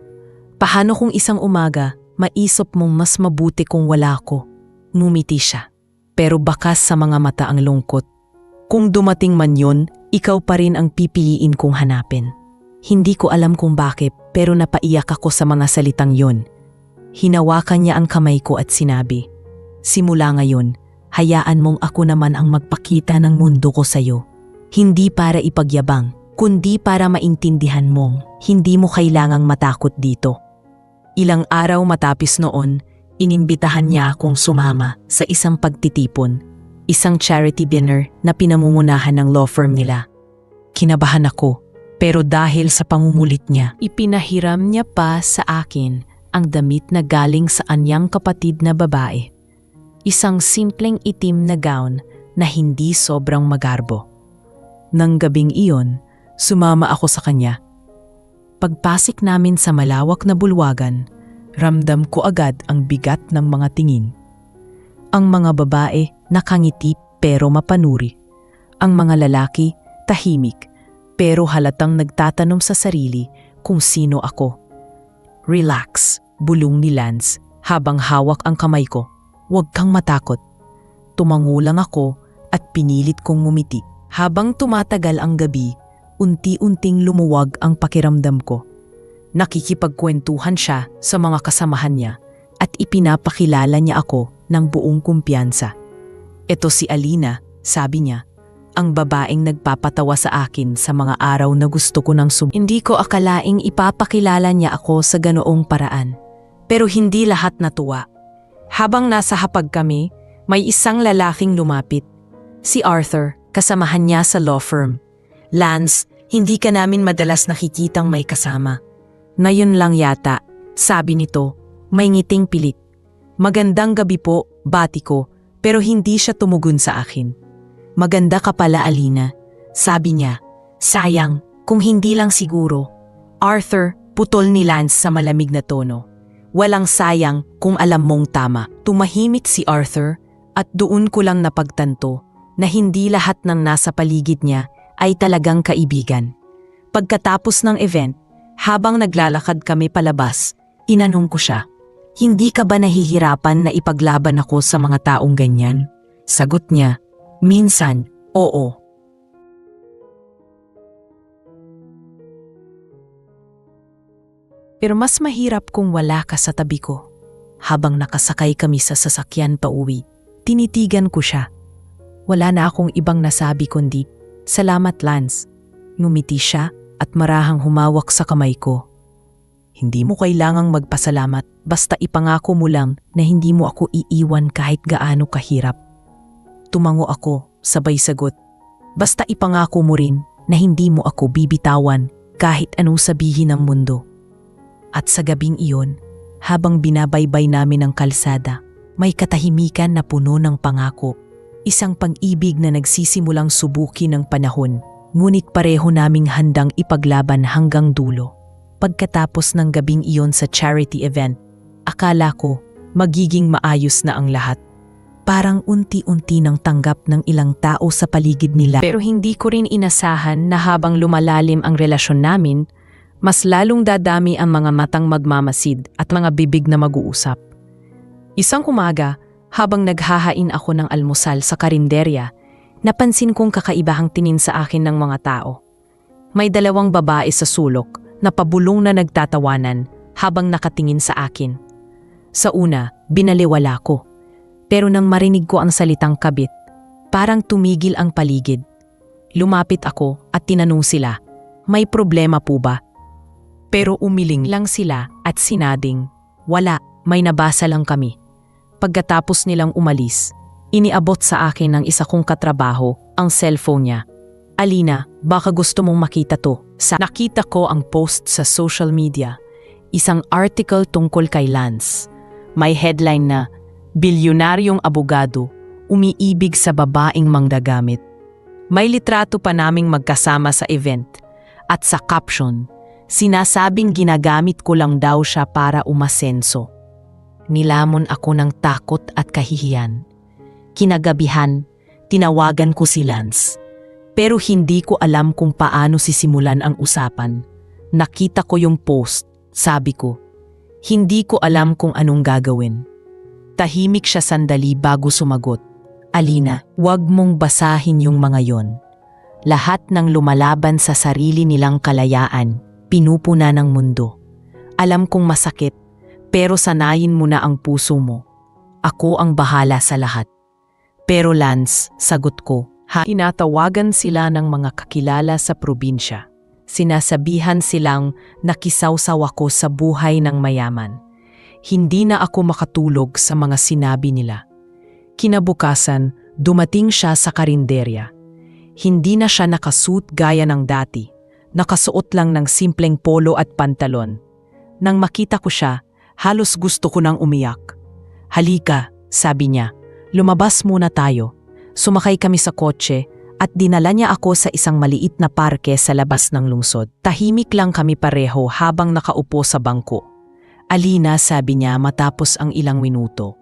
Paano kung isang umaga, maisip mong mas mabuti kung wala ko? Ngumiti siya, pero bakas sa mga mata ang lungkot. Kung dumating man yun, ikaw pa rin ang pipiliin kong hanapin. Hindi ko alam kung bakit, pero napaiyak ako sa mga salitang yun. Hinawakan niya ang kamay ko at sinabi, simula ngayon, hayaan mong ako naman ang magpakita ng mundo ko sa'yo. Hindi para ipagyabang, kundi para maintindihan mong hindi mo kailangang matakot dito. Ilang araw matapis noon, inimbitahan niya akong sumama sa isang pagtitipon. Isang charity dinner na pinamumunahan ng law firm nila. Kinabahan ako, pero dahil sa pangungulit niya, ipinahiram niya pa sa akin ang damit na galing sa anyang kapatid na babae. Isang simpleng itim na gown na hindi sobrang magarbo. Nang gabing iyon, sumama ako sa kanya. Pagpasok namin sa malawak na bulwagan, ramdam ko agad ang bigat ng mga tingin. Ang mga babae nakangiti pero mapanuri. Ang mga lalaki tahimik pero halatang nagtatanong sa sarili kung sino ako. Relax, bulong ni Lance habang hawak ang kamay ko. Huwag kang matakot. Tumango lang ako at pinilit kong ngumiti. Habang tumatagal ang gabi, unti-unting lumuwag ang pakiramdam ko. Nakikipagkwentuhan siya sa mga kasamahan niya at ipinapakilala niya ako ng buong kumpiyansa. Ito si Alina, sabi niya, ang babaeng nagpapatawa sa akin sa mga araw na gusto ko ng Hindi ko akalaing ipapakilala niya ako sa ganoong paraan. Pero hindi lahat natuwa. Habang nasa hapag kami, may isang lalaking lumapit. Si Arthur, kasamahan niya sa law firm. Lance, hindi ka namin madalas nakikitang may kasama. Ngayon lang yata, sabi nito, may ngiting pilit. Magandang gabi po, bati ko, pero hindi siya tumugon sa akin. Maganda ka pala, Alina, sabi niya. Sayang, kung hindi lang siguro. Arthur, putol ni Lance sa malamig na tono. Walang sayang kung alam mong tama. Tumahimik si Arthur at doon ko lang napagtanto na hindi lahat ng nasa paligid niya ay talagang kaibigan. Pagkatapos ng event, habang naglalakad kami palabas, inanong ko siya, hindi ka ba nahihirapan na ipaglaban ako sa mga taong ganyan? Sagot niya, minsan, oo. Pero mas mahirap kung wala ka sa tabi ko. Habang nakasakay kami sa sasakyan pauwi, tinitigan ko siya. Wala na akong ibang nasabi kundi, salamat Lance. Ngumiti siya at marahang humawak sa kamay ko. Hindi mo kailangang magpasalamat, basta ipangako mo lang na hindi mo ako iiwan kahit gaano kahirap. Tumango ako, sabay sagot. Basta ipangako mo rin na hindi mo ako bibitawan kahit anong sabihin ng mundo. At sa gabing iyon, habang binabaybay namin ang kalsada, may katahimikan na puno ng pangako. Isang pag-ibig na nagsisimulang subuki ng panahon, ngunit pareho naming handang ipaglaban hanggang dulo. Pagkatapos ng gabing iyon sa charity event, akala ko magiging maayos na ang lahat. Parang unti-unti nang tanggap ng ilang tao sa paligid nila. Pero hindi ko rin inasahan na habang lumalalim ang relasyon namin, mas lalong dadami ang mga matang magmamasid at mga bibig na mag-uusap. Isang umaga, habang naghahain ako ng almusal sa karinderya, napansin kong kakaibahang tingin sa akin ng mga tao. May dalawang babae sa sulok na pabulong na nagtatawanan habang nakatingin sa akin. Sa una, binaliwala ko. Pero nang marinig ko ang salitang kabit, parang tumigil ang paligid. Lumapit ako at tinanong sila, may problema po ba? Pero umiling lang sila at sinading, wala, may nabasa lang kami. Pagkatapos nilang umalis, iniabot sa akin ng isa kong katrabaho ang cellphone niya. Alina, baka gusto mong makita to. Nakita ko ang post sa social media, isang article tungkol kay Lance. May headline na, Bilyonaryong abogado, umiibig sa babaeng manggagamit. May litrato pa naming magkasama sa event. At sa caption, sinasabing ginagamit ko lang daw siya para umasenso. Nilamon ako ng takot at kahihiyan. Kinagabihan, tinawagan ko si Lance. Pero hindi ko alam kung paano sisimulan ang usapan. Nakita ko yung post, sabi ko. Hindi ko alam kung anong gagawin. Tahimik siya sandali bago sumagot. Alina, huwag mong basahin yung mga yon. Lahat ng lumalaban sa sarili nilang kalayaan, pinupuna ng mundo. Alam kong masakit, pero sanayin mo na ang puso mo. Ako ang bahala sa lahat. Pero Lance, sagot ko, tinatawagan sila ng mga kakilala sa probinsya. Sinasabihan silang nakisawsaw ako sa buhay ng mayaman. Hindi na ako makatulog sa mga sinabi nila. Kinabukasan, dumating siya sa karinderya. Hindi na siya nakasuot gaya ng dati. Nakasuot lang ng simpleng polo at pantalon. Nang makita ko siya, halos gusto ko nang umiyak. Halika, sabi niya, lumabas muna tayo. Sumakay kami sa kotse at dinala niya ako sa isang maliit na parke sa labas ng lungsod. Tahimik lang kami pareho habang nakaupo sa bangko. Alina, sabi niya matapos ang ilang minuto.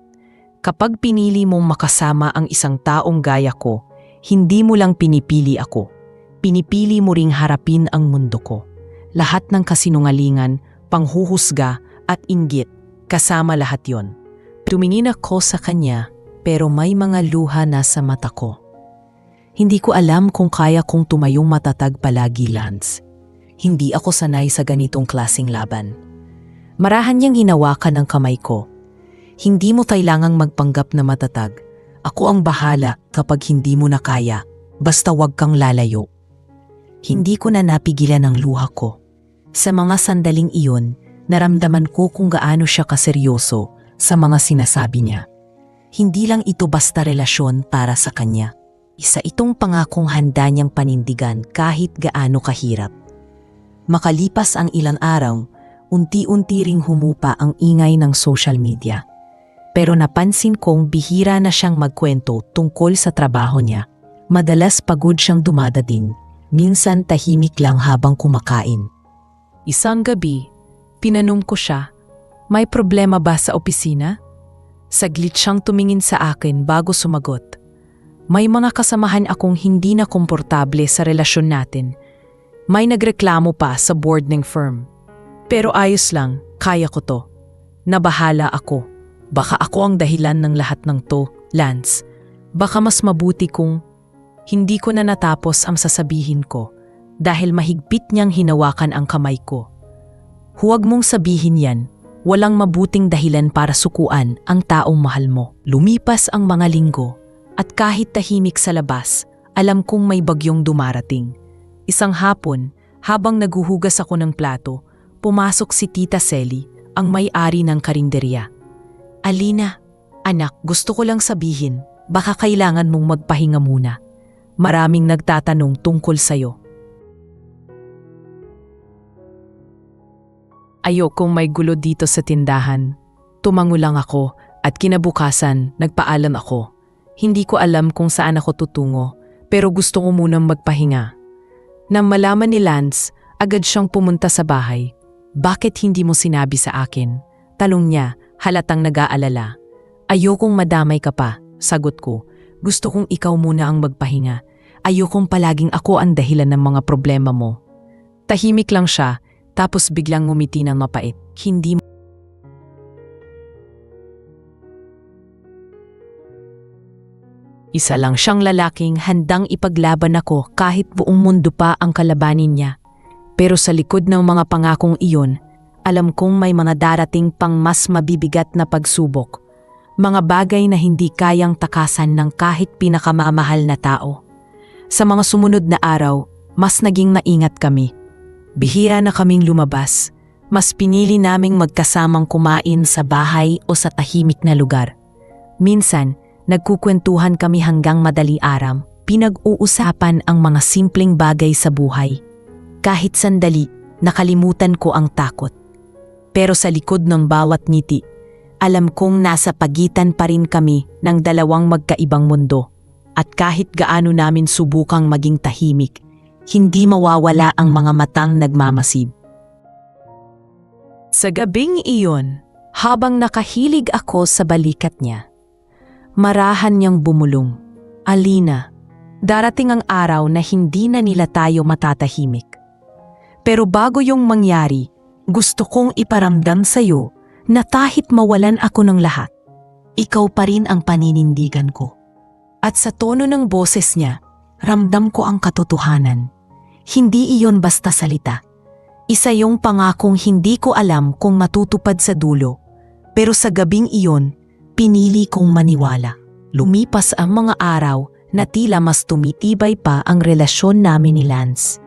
Kapag pinili mong makasama ang isang taong gaya ko, hindi mo lang pinipili ako. Pinipili mo ring harapin ang mundo ko. Lahat ng kasinungalingan, panghuhusga at inggit, kasama lahat yon. Tumingin ako sa kanya pero may mga luha na sa mata ko. Hindi ko alam kung kaya kong tumayong matatag palagi, Lance. Hindi ako sanay sa ganitong klaseng laban. Marahan niyang hinawakan ang kamay ko. Hindi mo kailangang magpanggap na matatag. Ako ang bahala kapag hindi mo na kaya. Basta wag kang lalayo. Hindi ko na napigilan ang luha ko. Sa mga sandaling iyon, naramdaman ko kung gaano siya kaseryoso sa mga sinasabi niya. Hindi lang ito basta relasyon para sa kanya. Isa itong pangakong handa niyang panindigan kahit gaano kahirap. Makalipas ang ilang araw, unti-unti ring humupa ang ingay ng social media. Pero napansin kong bihira na siyang magkwento tungkol sa trabaho niya. Madalas pagod siyang dumadating, minsan tahimik lang habang kumakain. Isang gabi, pinanong ko siya, may problema ba sa opisina? Saglit siyang tumingin sa akin bago sumagot. May mga kasamahan akong hindi na komportable sa relasyon natin. May nagreklamo pa sa board ng firm. Pero ayos lang, kaya ko to. Nabahala ako. Baka ako ang dahilan ng lahat ng to, Lance. Baka mas mabuti kung hindi ko na natapos ang sasabihin ko dahil mahigpit niyang hinawakan ang kamay ko. Huwag mong sabihin yan, walang mabuting dahilan para sukuan ang taong mahal mo. Lumipas ang mga linggo at kahit tahimik sa labas, alam kong may bagyong dumarating. Isang hapon, habang naguhugas ako ng plato, pumasok si Tita Selly, ang may-ari ng karinderya. Alina, anak, gusto ko lang sabihin, baka kailangan mong magpahinga muna. Maraming nagtatanong tungkol sa'yo. Ayokong may gulo dito sa tindahan. Tumango lang ako at kinabukasan nagpaalam ako. Hindi ko alam kung saan ako tutungo, pero gusto ko munang magpahinga. Nang malaman ni Lance, agad siyang pumunta sa bahay. Bakit hindi mo sinabi sa akin? Talong niya, halatang nag-aalala. Ayokong madamay ka pa, sagot ko. Gusto kong ikaw muna ang magpahinga. Ayokong palaging ako ang dahilan ng mga problema mo. Tahimik lang siya, tapos biglang ngumiti ng mapait. Hindi mo. Isa lang siyang lalaking handang ipaglaban ako kahit buong mundo pa ang kalabanin niya. Pero sa likod ng mga pangakong iyon, alam kong may mga darating pang mas mabibigat na pagsubok. Mga bagay na hindi kayang takasan ng kahit pinakamamahal na tao. Sa mga sumunod na araw, mas naging maingat kami. Bihira na kaming lumabas. Mas pinili naming magkasamang kumain sa bahay o sa tahimik na lugar. Minsan, nagkukwentuhan kami hanggang madaling araw. Pinag-uusapan ang mga simpleng bagay sa buhay. Kahit sandali, nakalimutan ko ang takot. Pero sa likod ng bawat ngiti, alam kong nasa pagitan pa rin kami ng dalawang magkaibang mundo. At kahit gaano namin subukang maging tahimik, hindi mawawala ang mga matang nagmamasid. Sa gabing iyon, habang nakahilig ako sa balikat niya, marahan niyang bumulong, "Alina, darating ang araw na hindi na nila tayo matatahimik. Pero bago yung mangyari, gusto kong iparamdam sa'yo na kahit mawalan ako ng lahat, ikaw pa rin ang paninindigan ko." At sa tono ng boses niya, ramdam ko ang katotohanan. Hindi iyon basta salita. Isa yung pangakong hindi ko alam kung matutupad sa dulo. Pero sa gabing iyon, pinili kong maniwala. Lumipas ang mga araw na tila mas tumitibay pa ang relasyon namin ni Lance.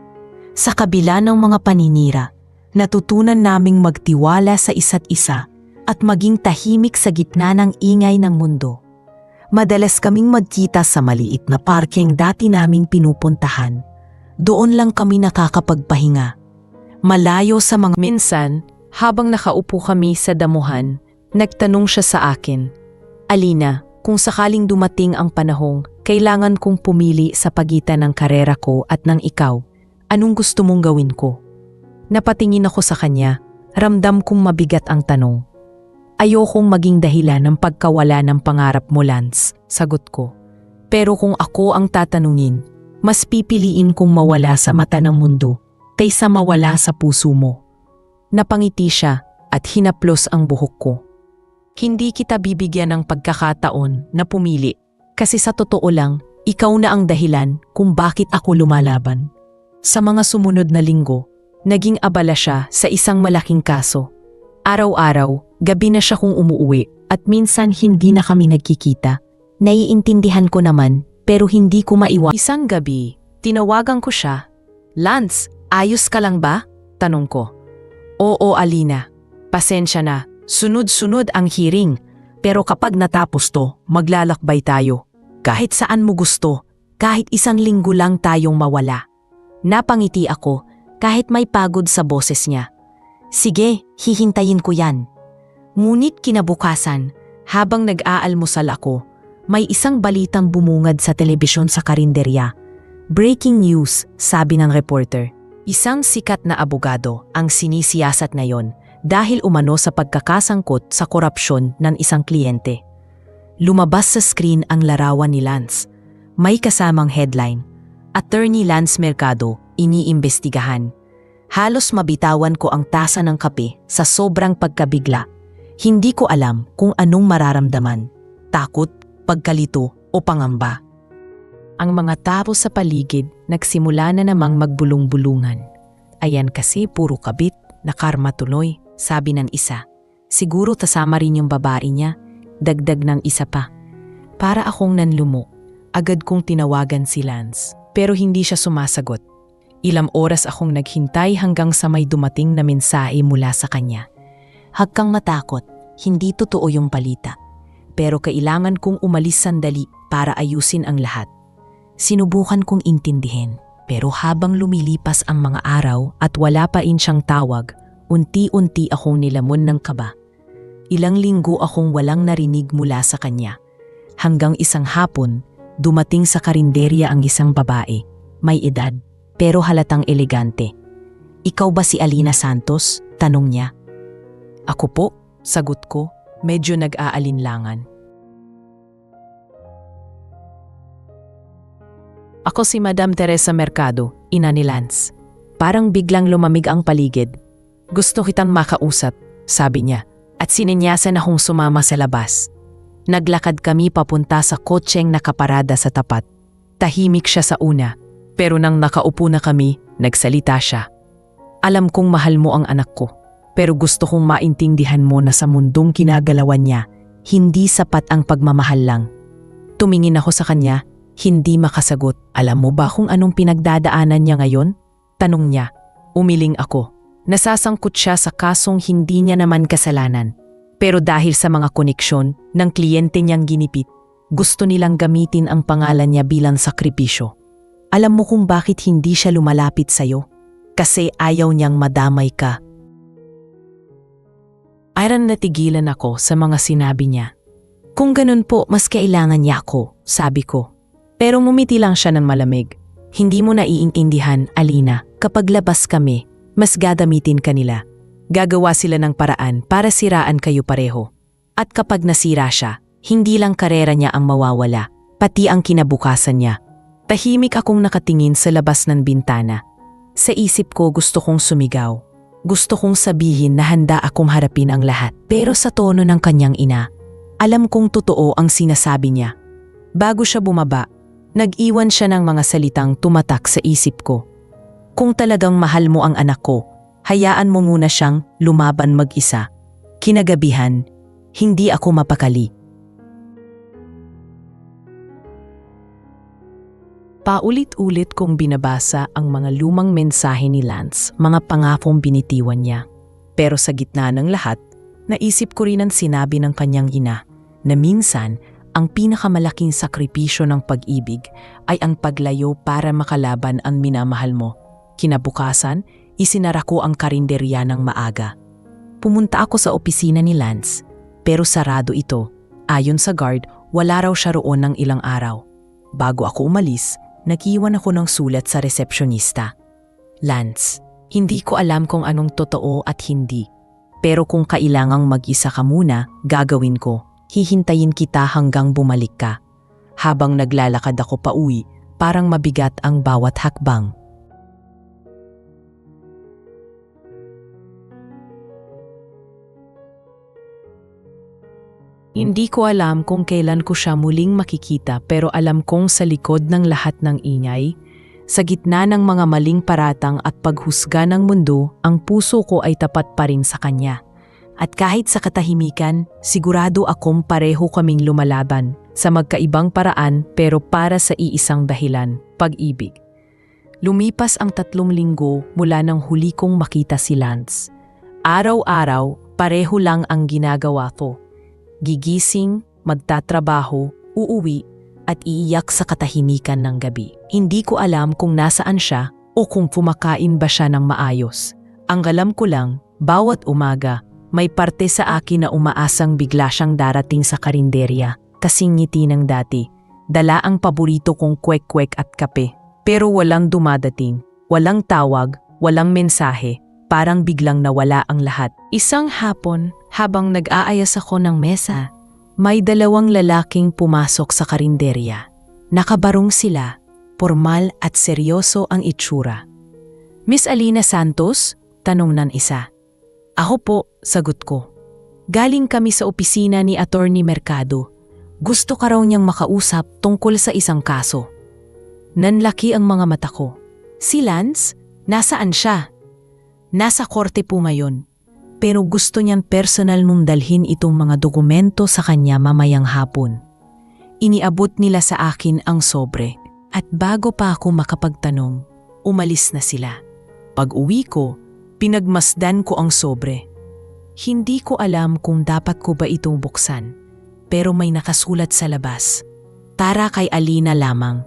Sa kabila ng mga paninira, natutunan naming magtiwala sa isa't isa at maging tahimik sa gitna ng ingay ng mundo. Madalas kaming magkita sa maliit na parking dati naming pinupuntahan. Doon lang kami nakakapagpahinga. Malayo sa mga minsan, habang nakaupo kami sa damuhan, nagtanong siya sa akin, "Alina, kung sakaling dumating ang panahong kailangan kong pumili sa pagitan ng karera ko at ng ikaw, anong gusto mong gawin ko?" Napatingin ako sa kanya, ramdam kong mabigat ang tanong. "Ayokong maging dahilan ng pagkawala ng pangarap mo, Lance," sagot ko. "Pero kung ako ang tatanungin, mas pipiliin kong mawala sa mata ng mundo kaysa mawala sa puso mo." Napangiti siya at hinaplos ang buhok ko. "Hindi kita bibigyan ng pagkakataon na pumili kasi sa totoo lang, ikaw na ang dahilan kung bakit ako lumalaban." Sa mga sumunod na linggo, naging abala siya sa isang malaking kaso. Araw-araw, gabi na siya kung umuuwi at minsan hindi na kami nagkikita. Naiintindihan ko naman pero hindi ko maiwasan. Isang gabi, tinawagan ko siya. "Lance, ayos ka lang ba?" tanong ko. "Oo, Alina. Pasensya na. Sunod-sunod ang hearing. Pero kapag natapos to, maglalakbay tayo. Kahit saan mo gusto, kahit isang linggo lang tayong mawala." Napangiti ako kahit may pagod sa boses niya. "Sige, hihintayin ko yan." Ngunit kinabukasan, habang nag-aalmusal ako, may isang balitang bumungad sa telebisyon sa karinderya. "Breaking news," sabi ng reporter. Isang sikat na abogado ang sinisiyasat ngayon dahil umano sa pagkakasangkot sa korupsyon ng isang kliyente. Lumabas sa screen ang larawan ni Lance. May kasamang headline, "Attorney Lance Mercado, iniimbestigahan." Halos mabitawan ko ang tasa ng kape sa sobrang pagkabigla. Hindi ko alam kung anong mararamdaman, takot, pagkalito o pangamba. Ang mga tao sa paligid nagsimula na namang magbulong-bulungan. "Ayan kasi puro kabit, na karma tuloy," sabi ng isa. "Siguro tasama rin yung babae niya," dagdag ng isa pa. Para akong nanlumo, agad kong tinawagan si Lance pero hindi siya sumasagot. Ilang oras akong naghintay hanggang sa may dumating na mensahe mula sa kanya. "Huwag kang matakot, hindi totoo yung balita. Pero kailangan kong umalis sandali para ayusin ang lahat." Sinubukan kong intindihin, pero habang lumilipas ang mga araw at wala pa rin siyang tawag, unti-unti akong nilamon ng kaba. Ilang linggo akong walang narinig mula sa kanya. Hanggang isang hapon, dumating sa karinderya ang isang babae, may edad, pero halatang elegante. "Ikaw ba si Alina Santos?" tanong niya. "Ako po," sagot ko, medyo nag-aalinlangan. "Ako si Madam Teresa Mercado, ina ni Lance." Parang biglang lumamig ang paligid. "Gusto kitang makausap," sabi niya, at sininyasan akong sumama sa labas. Naglakad kami papunta sa kotseng nakaparada sa tapat. Tahimik siya sa una, pero nang nakaupo na kami, nagsalita siya. "Alam kong mahal mo ang anak ko, pero gusto kong maintindihan mo na sa mundong kinagalawan niya, hindi sapat ang pagmamahal lang." Tumingin ako sa kanya, hindi makasagot. "Alam mo ba kung anong pinagdadaanan niya ngayon?" tanong niya. Umiling ako. Nasasangkot siya sa kasong hindi niya naman kasalanan. Pero dahil sa mga koneksyon ng kliyente niyang ginipit, gusto nilang gamitin ang pangalan niya bilang sakripisyo. Alam mo kung bakit hindi siya lumalapit sa'yo? Kasi ayaw niyang madamay ka. Ayran natigilan ako sa mga sinabi niya. "Kung ganun po, mas kailangan niya ako," sabi ko. Pero ngumiti lang siya ng malamig. Hindi mo naiintindihan, Alina, kapag labas kami, mas gagamitin ka nila. Gagawa sila ng paraan para siraan kayo pareho. At kapag nasira siya, hindi lang karera niya ang mawawala, pati ang kinabukasan niya. Tahimik akong nakatingin sa labas ng bintana. Sa isip ko gusto kong sumigaw. Gusto kong sabihin na handa akong harapin ang lahat. Pero sa tono ng kanyang ina, alam kong totoo ang sinasabi niya. Bago siya bumaba, nag-iwan siya ng mga salitang tumatak sa isip ko. Kung talagang mahal mo ang anak ko, hayaan mo muna siyang lumaban mag-isa. Kinagabihan, hindi ako mapakali. Paulit-ulit kong binabasa ang mga lumang mensahe ni Lance, mga pangakong binitiwan niya. Pero sa gitna ng lahat, naisip ko rin ang sinabi ng kanyang ina na minsan ang pinakamalaking sakripisyo ng pag-ibig ay ang paglayo para makalaban ang minamahal mo. Kinabukasan, isinara ko ang karinderya ng maaga. Pumunta ako sa opisina ni Lance, pero sarado ito. Ayon sa guard, wala raw siya roon ng ilang araw. Bago ako umalis, nag-iwan ako ng sulat sa resepsyonista. Lance, hindi ko alam kung anong totoo at hindi. Pero kung kailangang mag-isa ka muna, gagawin ko. Hihintayin kita hanggang bumalik ka. Habang naglalakad ako pauwi, parang mabigat ang bawat hakbang. Hindi ko alam kung kailan ko siya muling makikita, pero alam kong sa likod ng lahat ng ingay, sa gitna ng mga maling paratang at paghusga ng mundo, ang puso ko ay tapat pa rin sa kanya. At kahit sa katahimikan, sigurado akong pareho kaming lumalaban sa magkaibang paraan pero para sa iisang dahilan, pag-ibig. Lumipas ang 3 linggo mula nang huli kong makita si Lance. Araw-araw, pareho lang ang ginagawa ko. Gigising, magtatrabaho, uuwi, at iiyak sa katahimikan ng gabi. Hindi ko alam kung nasaan siya o kung kumakain ba siya ng maayos. Ang alam ko lang, bawat umaga, may parte sa akin na umaasang bigla siyang darating sa karinderya, kasing ngiti ng dati. Dala ang paborito kong kwek-kwek at kape. Pero walang dumadating, walang tawag, walang mensahe. Parang biglang nawala ang lahat. Isang hapon, habang nag-aayos ako ng mesa, may 2 lalaking pumasok sa karinderya. Nakabarong sila, formal at seryoso ang itsura. Miss Alina Santos? Tanong ng isa. Ako po, sagot ko. Galing kami sa opisina ni Attorney Mercado. Gusto ka raw niyang makausap tungkol sa isang kaso. Nanlaki ang mga mata ko. Si Lance? Nasaan siya? Nasa korte po ngayon. Pero gusto niyan personal mong dalhin itong mga dokumento sa kanya mamayang hapon. Iniabot nila sa akin ang sobre. At bago pa ako makapagtanong, umalis na sila. Pag-uwi ko, pinagmasdan ko ang sobre. Hindi ko alam kung dapat ko ba itong buksan. Pero may nakasulat sa labas. Para kay Alina lamang.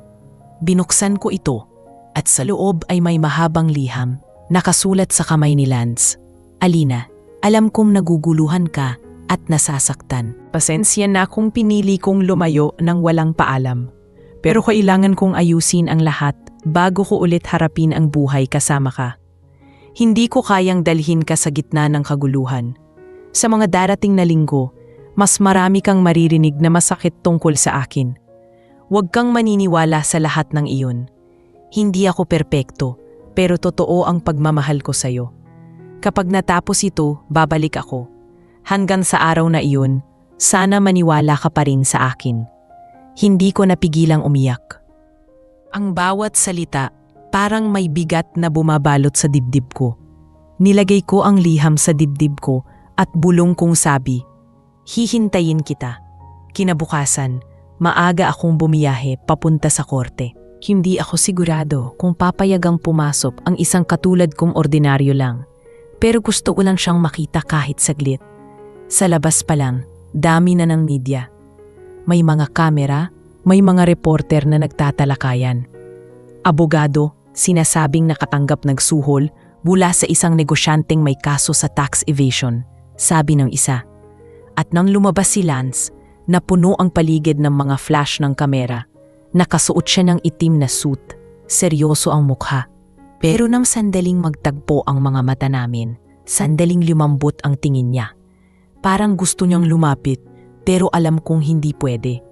Binuksan ko ito. At sa loob ay may mahabang liham. Nakasulat sa kamay ni Lance. Alina, alam kong naguguluhan ka at nasasaktan. Pasensya na kung pinili kong lumayo nang walang paalam. Pero kailangan kong ayusin ang lahat bago ko ulit harapin ang buhay kasama ka. Hindi ko kayang dalhin ka sa gitna ng kaguluhan. Sa mga darating na linggo, mas marami kang maririnig na masakit tungkol sa akin. Huwag kang maniniwala sa lahat ng iyon. Hindi ako perpekto. Pero totoo ang pagmamahal ko sa'yo. Kapag natapos ito, babalik ako. Hanggang sa araw na iyon, sana maniwala ka pa rin sa akin. Hindi ko napigilang umiyak. Ang bawat salita, parang may bigat na bumabalot sa dibdib ko. Nilagay ko ang liham sa dibdib ko at bulong kong sabi, hihintayin kita. Kinabukasan, maaga akong bumiyahe papunta sa korte. Hindi ako sigurado kung papayagang pumasok ang isang katulad kong ordinaryo lang. Pero gusto ko lang siyang makita kahit saglit. Sa labas pa lang, dami na ng media. May mga kamera, may mga reporter na nagtatalakayan. Abogado, sinasabing nakatanggap ng suhol mula sa isang negosyanteng may kaso sa tax evasion, sabi ng isa. At nang lumabas si Lance, napuno ang paligid ng mga flash ng kamera. Nakasuot siya ng itim na suit. Seryoso ang mukha. Pero nang sandaling magtagpo ang mga mata namin, sandaling lumambot ang tingin niya. Parang gusto niyang lumapit, pero alam kong hindi pwede.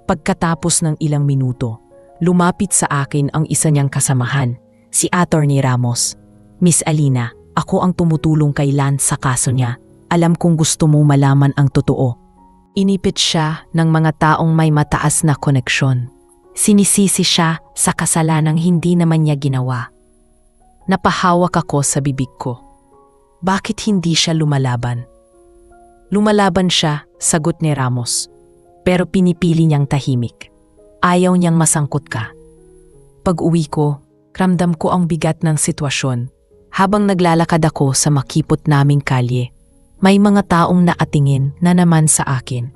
Pagkatapos ng ilang minuto, lumapit sa akin ang isa niyang kasamahan, si Attorney Ramos. Miss Alina, ako ang tumutulong kay Lance sa kaso niya. Alam kong gusto mong malaman ang totoo. Inipit siya ng mga taong may mataas na koneksyon. Sinisisi siya sa kasalanang hindi naman niya ginawa. Napahawak ako sa bibig ko. Bakit hindi siya lumalaban? Lumalaban siya, sagot ni Ramos. Pero pinipili niyang tahimik. Ayaw niyang masangkot ka. Pag-uwi ko, ramdam ko ang bigat ng sitwasyon. Habang naglalakad ako sa makipot naming kalye, may mga taong nakatingin na naman sa akin.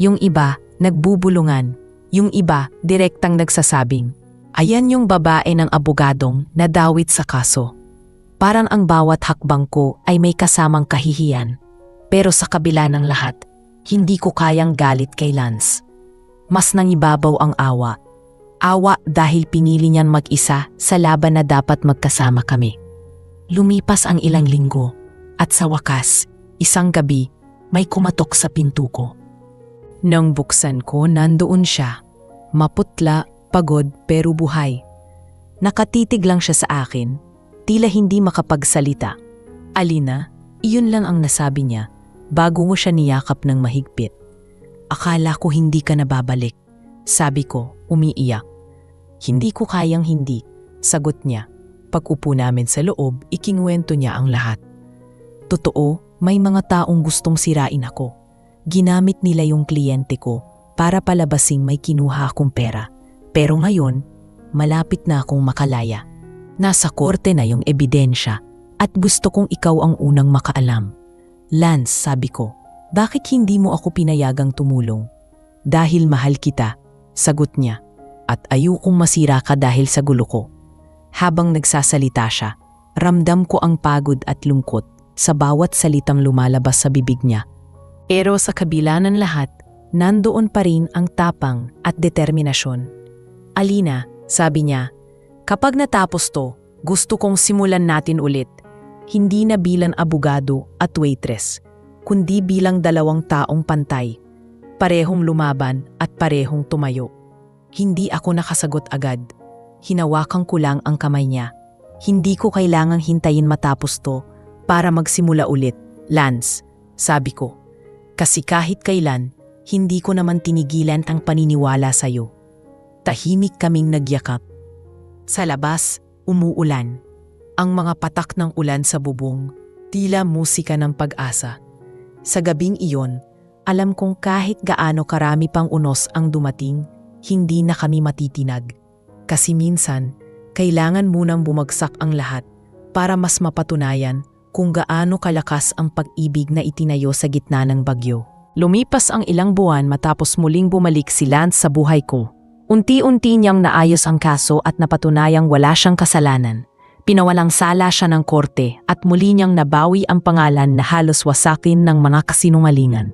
Yung iba, nagbubulungan. Yung iba, direktang nagsasabing, ayan yung babae ng abogadong nadawit sa kaso. Parang ang bawat hakbang ko ay may kasamang kahihiyan. Pero sa kabila ng lahat, hindi ko kayang galit kay Lance. Mas nangibabaw ang awa. Awa dahil pinili niyan mag-isa sa laban na dapat magkasama kami. Lumipas ang ilang linggo at sa wakas, isang gabi, may kumatok sa pinto ko. Nang buksan ko, nandoon siya. Maputla, pagod pero buhay. Nakatitig lang siya sa akin, tila hindi makapagsalita. Alina, iyon lang ang nasabi niya bago mo siya niyakap ng mahigpit. Akala ko hindi ka nababalik. Sabi ko, umiiyak. Hindi ko kayang hindi, sagot niya. Pag-upo namin sa loob, ikingwento niya ang lahat. Totoo, may mga taong gustong sirain ako. Ginamit nila yung kliyente ko para palabasing may kinuha akong pera. Pero ngayon, malapit na akong makalaya. Nasa korte na yung ebidensya at gusto kong ikaw ang unang makaalam. Lance, sabi ko, bakit hindi mo ako pinayagang tumulong? Dahil mahal kita, sagot niya, at ayokong masira ka dahil sa gulo ko. Habang nagsasalita siya, ramdam ko ang pagod at lungkot sa bawat salitang lumalabas sa bibig niya. Pero sa kabila ng lahat, nandoon pa rin ang tapang at determinasyon. Alina, sabi niya, kapag natapos to, gusto kong simulan natin ulit. Hindi na bilang abogado at waitress, kundi bilang dalawang taong pantay. Parehong lumaban at parehong tumayo. Hindi ako nakasagot agad. Hinawakan ko lang ang kamay niya. Hindi ko kailangang hintayin matapos to para magsimula ulit, Lance, sabi ko. Kasi kahit kailan, hindi ko naman tinigilan ang paniniwala sa'yo. Tahimik kaming nagyakap. Sa labas, umuulan. Ang mga patak ng ulan sa bubong, tila musika ng pag-asa. Sa gabing iyon, alam kong kahit gaano karami pang unos ang dumating, hindi na kami matitinag. Kasi minsan, kailangan munang bumagsak ang lahat para mas mapatunayan kung gaano kalakas ang pag-ibig na itinayo sa gitna ng bagyo. Lumipas ang ilang buwan matapos muling bumalik si Lance sa buhay ko. Unti-unti niyang naayos ang kaso at napatunayang wala siyang kasalanan. Pinawalang sala siya ng korte at muli niyang nabawi ang pangalan na halos wasakin ng mga kasinungalingan.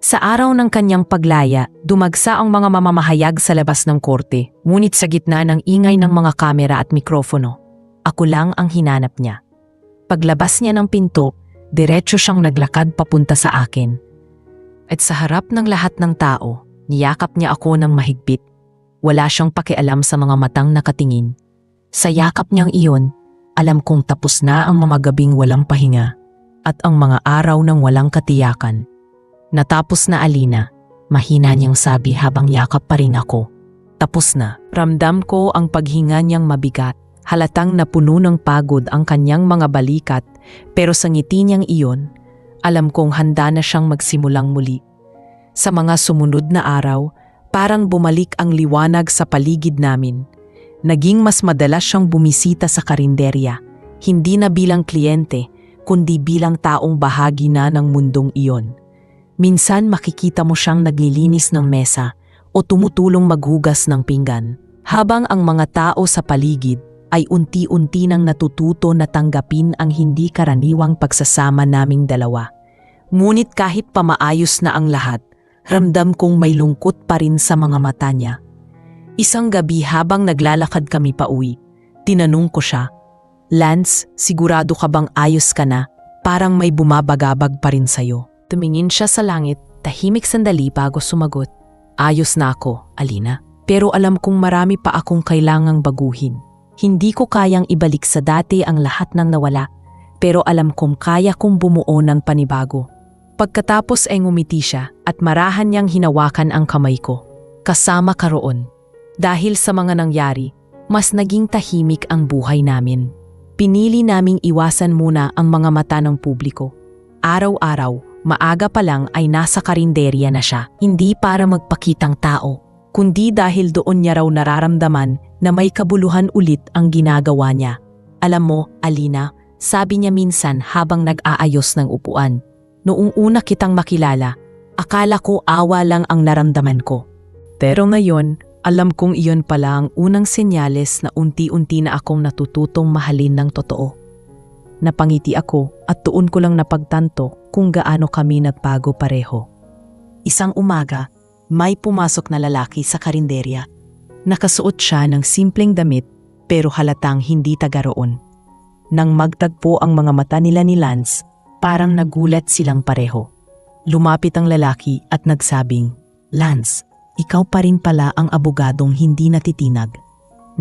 Sa araw ng kanyang paglaya, dumagsa ang mga mamamahayag sa labas ng korte, ngunit sa gitna ng ingay ng mga kamera at mikropono, ako lang ang hinanap niya. Paglabas niya ng pinto, diretso siyang naglakad papunta sa akin. At sa harap ng lahat ng tao, niyakap niya ako ng mahigpit. Wala siyang pakialam sa mga matang nakatingin. Sa yakap niyang iyon, alam kong tapos na ang mga gabing walang pahinga at ang mga araw ng walang katiyakan. Natapos na, Alina, mahina niyang sabi habang yakap pa rin ako. Tapos na. Ramdam ko ang paghinga niyang mabigat, halatang napuno ng pagod ang kanyang mga balikat, pero sa ngiti niyang iyon, alam kong handa na siyang magsimulang muli. Sa mga sumunod na araw, parang bumalik ang liwanag sa paligid namin. Naging mas madalas siyang bumisita sa karinderya, hindi na bilang kliyente, kundi bilang taong bahagi na ng mundong iyon. Minsan makikita mo siyang naglilinis ng mesa o tumutulong maghugas ng pinggan, habang ang mga tao sa paligid ay unti-unti nang natututo na tanggapin ang hindi karaniwang pagsasama naming dalawa. Ngunit kahit pamaayos na ang lahat, ramdam kong may lungkot pa rin sa mga mata niya. Isang gabi habang naglalakad kami pauwi, tinanong ko siya, "Lance, sigurado ka bang ayos ka na? Parang may bumabagabag pa rin sa'yo." Tumingin siya sa langit, tahimik sandali bago sumagot, "Ayos na ako, Alina. Pero alam kong marami pa akong kailangang baguhin. Hindi ko kayang ibalik sa dati ang lahat ng nawala, pero alam kong kaya kong bumuo ng panibago." Pagkatapos ay ngumiti siya at marahan niyang hinawakan ang kamay ko. "Kasama ka roon." Dahil sa mga nangyari, mas naging tahimik ang buhay namin. Pinili naming iwasan muna ang mga mata ng publiko. Araw-araw, maaga pa lang ay nasa karinderya na siya. Hindi para magpakitang tao, kundi dahil doon niya raw nararamdaman na may kabuluhan ulit ang ginagawa niya. "Alam mo, Alina," sabi niya minsan habang nag-aayos ng upuan, "noong una kitang makilala, akala ko awa lang ang naramdaman ko. Pero ngayon, alam kong iyon pala ang unang senyales na unti-unti na akong natututong mahalin ng totoo." Napangiti ako at doon ko lang napagtanto kung gaano kami nagbago pareho. Isang umaga, may pumasok na lalaki sa karinderya. Nakasuot siya ng simpleng damit pero halatang hindi taga roon. Nang magtagpo ang mga mata nila ni Lance, parang nagulat silang pareho. Lumapit ang lalaki at nagsabing, "Lance, ikaw pa rin pala ang abogadong hindi natitinag."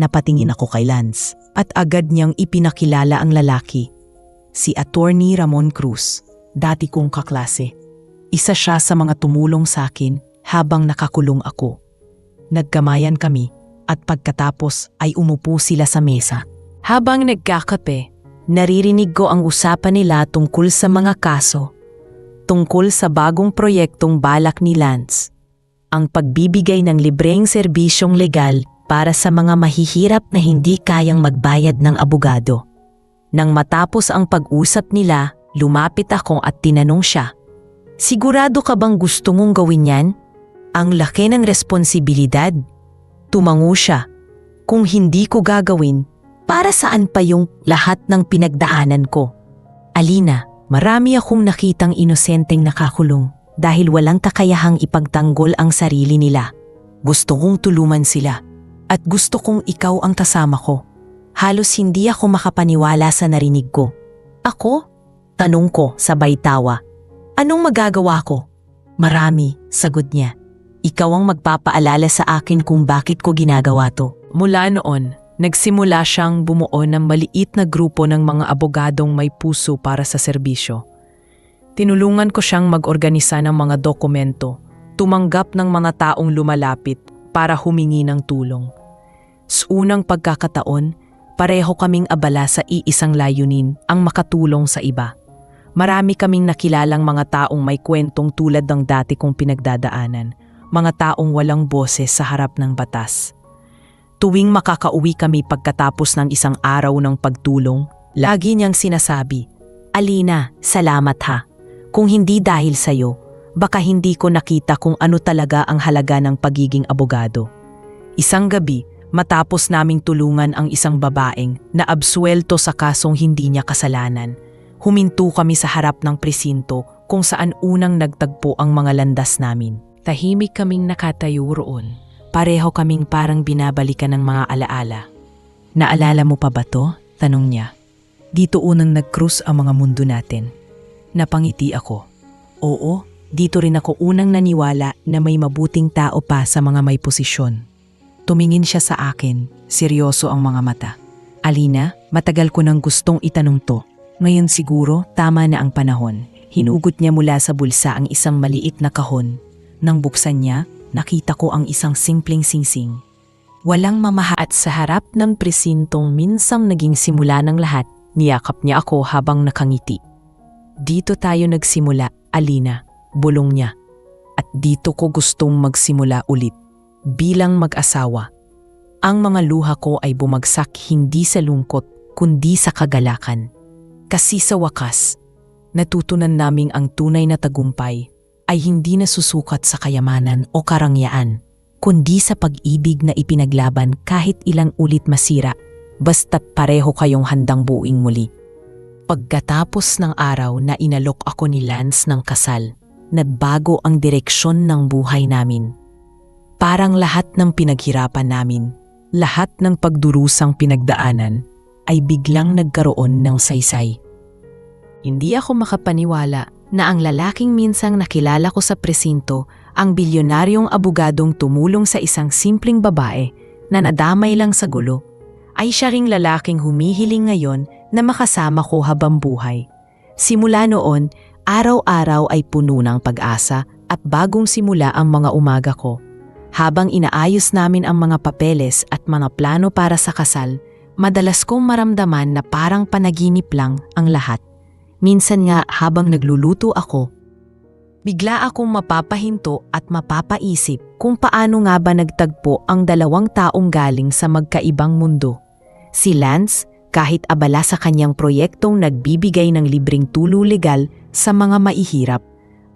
Napatingin ako kay Lance at agad niyang ipinakilala ang lalaki. Si Attorney Ramon Cruz, dati kong kaklase. Isa siya sa mga tumulong sa akin habang nakakulong ako. Nagkamayan kami at pagkatapos ay umupo sila sa mesa. Habang nagkakape, naririnig ko ang usapan nila tungkol sa mga kaso, tungkol sa bagong proyektong balak ni Lance, ang pagbibigay ng libreng serbisyong legal para sa mga mahihirap na hindi kayang magbayad ng abogado. Nang matapos ang pag-usap nila, lumapit ako at tinanong siya, "Sigurado ka bang gusto mong gawin yan? Ang laki ng responsibilidad." Tumango siya, "Kung hindi ko gagawin, para saan pa yung lahat ng pinagdaanan ko? Alina, marami akong nakitang inosenteng nakakulong dahil walang kakayahang ipagtanggol ang sarili nila. Gusto kong tulungan sila at gusto kong ikaw ang kasama ko." Halos hindi ako makapaniwala sa narinig ko. "Ako?" Tanong ko sabay tawa. "Anong magagawa ko?" "Marami," sagot niya. "Ikaw ang magpapaalala sa akin kung bakit ko ginagawa to." Mula noon, nagsimula siyang bumuo ng maliit na grupo ng mga abogadong may puso para sa serbisyo. Tinulungan ko siyang mag-organisa ng mga dokumento, tumanggap ng mga taong lumalapit para humingi ng tulong. Sa unang pagkakataon, pareho kaming abala sa iisang layunin, ang makatulong sa iba. Marami kaming nakilalang mga taong may kwentong tulad ng dati kong pinagdadaanan, mga taong walang boses sa harap ng batas. Tuwing makakauwi kami pagkatapos ng isang araw ng pagtulong, lagi niyang sinasabi, "Alina, salamat ha. Kung hindi dahil sa'yo, baka hindi ko nakita kung ano talaga ang halaga ng pagiging abogado." Isang gabi, matapos naming tulungan ang isang babaeng na absuelto sa kasong hindi niya kasalanan, huminto kami sa harap ng presinto kung saan unang nagtagpo ang mga landas namin. Tahimik kaming nakatayo roon. Pareho kaming parang binabalikan ng mga alaala. "Naalala mo pa ba to?" tanong niya. "Dito unang nag-cruise ang mga mundo natin." Napangiti ako. "Oo, dito rin ako unang naniwala na may mabuting tao pa sa mga may posisyon." Tumingin siya sa akin, seryoso ang mga mata. "Alina, matagal ko nang gustong itanong to. Ngayon siguro tama na ang panahon." Hinugot niya mula sa bulsa ang isang maliit na kahon. Nang buksan niya, nakita ko ang isang simpleng singsing. Walang mamaha at sa harap ng presintong minsang naging simula ng lahat, niyakap niya ako habang nakangiti. "Dito tayo nagsimula, Alina," bulong niya. "At dito ko gustong magsimula ulit. Bilang mag-asawa." Ang mga luha ko ay bumagsak hindi sa lungkot kundi sa kagalakan. Kasi sa wakas, natutunan naming ang tunay na tagumpay ay hindi nasusukat sa kayamanan o karangyaan, kundi sa pag-ibig na ipinaglaban kahit ilang ulit masira, basta't pareho kayong handang buuing muli. Pagkatapos ng araw na inalok ako ni Lance ng kasal, nagbago ang direksyon ng buhay namin. Parang lahat ng pinaghirapan namin, lahat ng pagdurusang pinagdaanan, ay biglang nagkaroon ng saysay. Hindi ako makapaniwala na ang lalaking minsang nakilala ko sa presinto, ang bilyonaryong abogadong tumulong sa isang simpleng babae na nadamay lang sa gulo, ay siya ring lalaking humihiling ngayon na makasama ko habang buhay. Simula noon, araw-araw ay puno ng pag-asa at bagong simula ang mga umaga ko. Habang inaayos namin ang mga papeles at mga plano para sa kasal, madalas kong maramdaman na parang panaginip lang ang lahat. Minsan nga habang nagluluto ako, bigla akong mapapahinto at mapapaisip kung paano nga ba nagtagpo ang dalawang taong galing sa magkaibang mundo. Si Lance, kahit abala sa kanyang proyektong nagbibigay ng libreng tulo legal sa mga maihirap,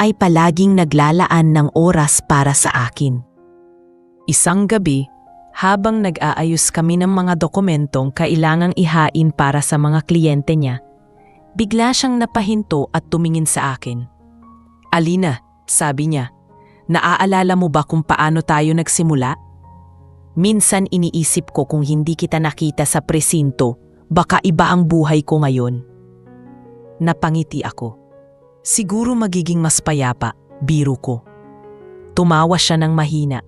ay palaging naglalaan ng oras para sa akin. Isang gabi, habang nag-aayos kami ng mga dokumentong kailangang ihain para sa mga kliyente niya, bigla siyang napahinto at tumingin sa akin. "Alina," sabi niya, "naaalala mo ba kung paano tayo nagsimula? Minsan iniisip ko kung hindi kita nakita sa presinto, baka iba ang buhay ko ngayon." Napangiti ako. "Siguro magiging mas payapa," biro ko. Tumawa siya ng mahina.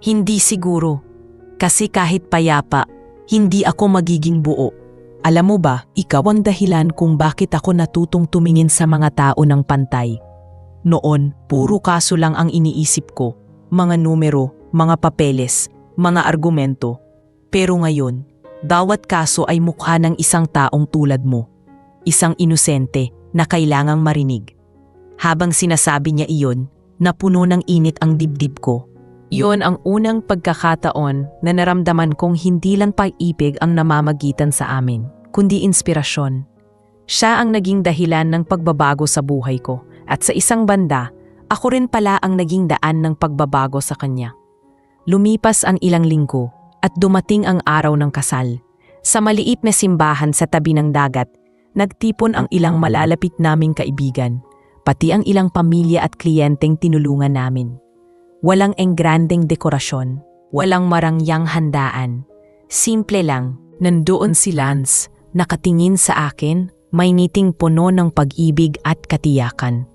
"Hindi siguro. Kasi kahit payapa, hindi ako magiging buo. Alam mo ba, ikaw ang dahilan kung bakit ako natutong tumingin sa mga tao ng pantay. Noon, puro kaso lang ang iniisip ko. Mga numero, mga papeles, mga argumento. Pero ngayon, bawat kaso ay mukha ng isang taong tulad mo. Isang inosente na kailangang marinig." Habang sinasabi niya iyon, napuno ng init ang dibdib ko. Iyon ang unang pagkakataon na naramdaman kong hindi lang pag-ibig ang namamagitan sa amin, kundi inspirasyon. Siya ang naging dahilan ng pagbabago sa buhay ko, at sa isang banda, ako rin pala ang naging daan ng pagbabago sa kanya. Lumipas ang ilang linggo at dumating ang araw ng kasal. Sa maliit na simbahan sa tabi ng dagat, nagtipon ang ilang malalapit naming kaibigan, pati ang ilang pamilya at kliyenteng tinulungan namin. Walang engrandeng dekorasyon, walang marangyang handaan. Simple lang, nandoon si Lance, nakatingin sa akin, may ngiting puno ng pag-ibig at katiyakan.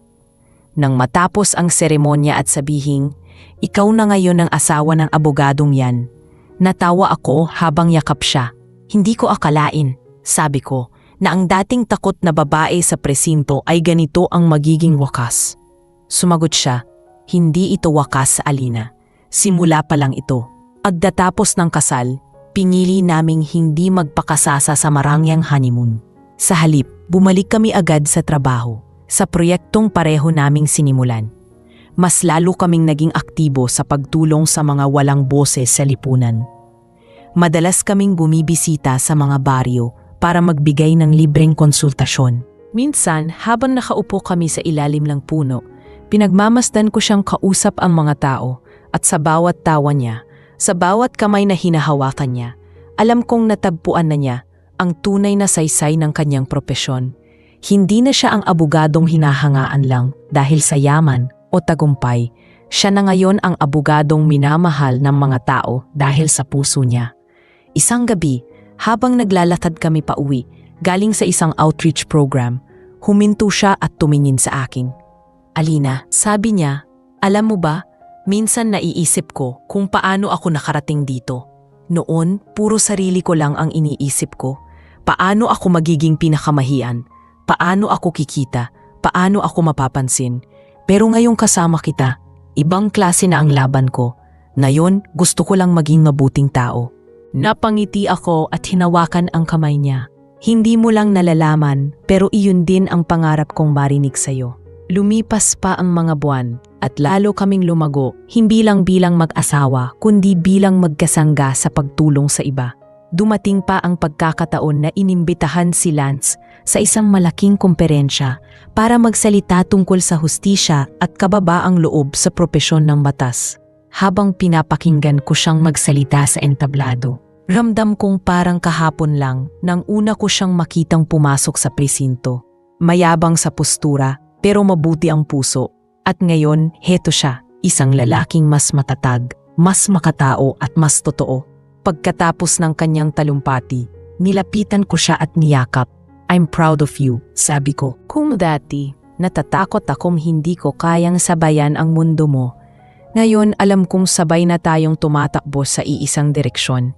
Nang matapos ang seremonya at sabihing, "Ikaw na ngayon ang asawa ng abogadong yan," natawa ako habang yakap siya. "Hindi ko akalain," sabi ko, "na ang dating takot na babae sa presinto ay ganito ang magiging wakas." Sumagot siya, "Hindi ito wakas, Alina. Simula pa lang ito." Pagdatapos ng kasal, pinili naming hindi magpakasasa sa marangyang honeymoon. Sa halip, bumalik kami agad sa trabaho, sa proyektong pareho naming sinimulan. Mas lalo kaming naging aktibo sa pagtulong sa mga walang boses sa lipunan. Madalas kaming bumibisita sa mga baryo para magbigay ng libreng konsultasyon. Minsan, habang nakaupo kami sa ilalim ng puno, pinagmamasdan ko siyang kausap ang mga tao, at sa bawat tawa niya, sa bawat kamay na hinahawakan niya, alam kong natagpuan na niya ang tunay na saysay ng kanyang propesyon. Hindi na siya ang abogadong hinahangaan lang dahil sa yaman o tagumpay. Siya na ngayon ang abogadong minamahal ng mga tao dahil sa puso niya. Isang gabi, habang naglalakad kami pauwi, galing sa isang outreach program, huminto siya at tumingin sa akin. "Alina," sabi niya, "alam mo ba, minsan naiisip ko kung paano ako nakarating dito. Noon, puro sarili ko lang ang iniisip ko. Paano ako magiging pinakamahian? Paano ako kikita? Paano ako mapapansin? Pero ngayong kasama kita, ibang klase na ang laban ko. Ngayon, gusto ko lang maging mabuting tao." Napangiti ako at hinawakan ang kamay niya. "Hindi mo lang nalalaman, pero iyon din ang pangarap kong marinig sa'yo." Lumipas pa ang mga buwan at lalo kaming lumago, hindi lang bilang mag-asawa kundi bilang magkasangga sa pagtulong sa iba. Dumating pa ang pagkakataon na inimbitahan si Lance sa isang malaking komperensya para magsalita tungkol sa hustisya at kababaang loob sa propesyon ng batas. Habang pinapakinggan ko siyang magsalita sa entablado, ramdam kong parang kahapon lang nang una ko siyang makitang pumasok sa presinto. Mayabang sa postura, pero mabuti ang puso. At ngayon, heto siya, Isang lalaking mas matatag, mas makatao at mas totoo. Pagkatapos ng kanyang talumpati, nilapitan ko siya at niyakap. I'm proud of you, sabi ko. Kung dati, natatakot akong hindi ko kayang sabayan ang mundo mo, ngayon alam kong sabay na tayong tumatakbo sa iisang direksyon.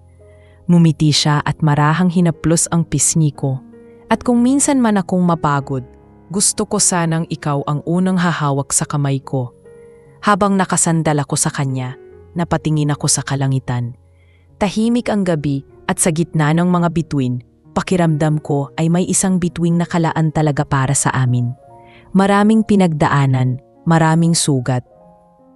Ngumiti siya at marahang hinaplos ang pisngi ko. At kung minsan man akong mapagod, gusto ko sanang ikaw ang unang hahawak sa kamay ko. Habang nakasandal ako sa kanya, napatingin ako sa kalangitan. Tahimik ang gabi at sa gitna ng mga bituin, pakiramdam ko ay may isang bituing nakalaan talaga para sa amin. Maraming pinagdaanan, maraming sugat,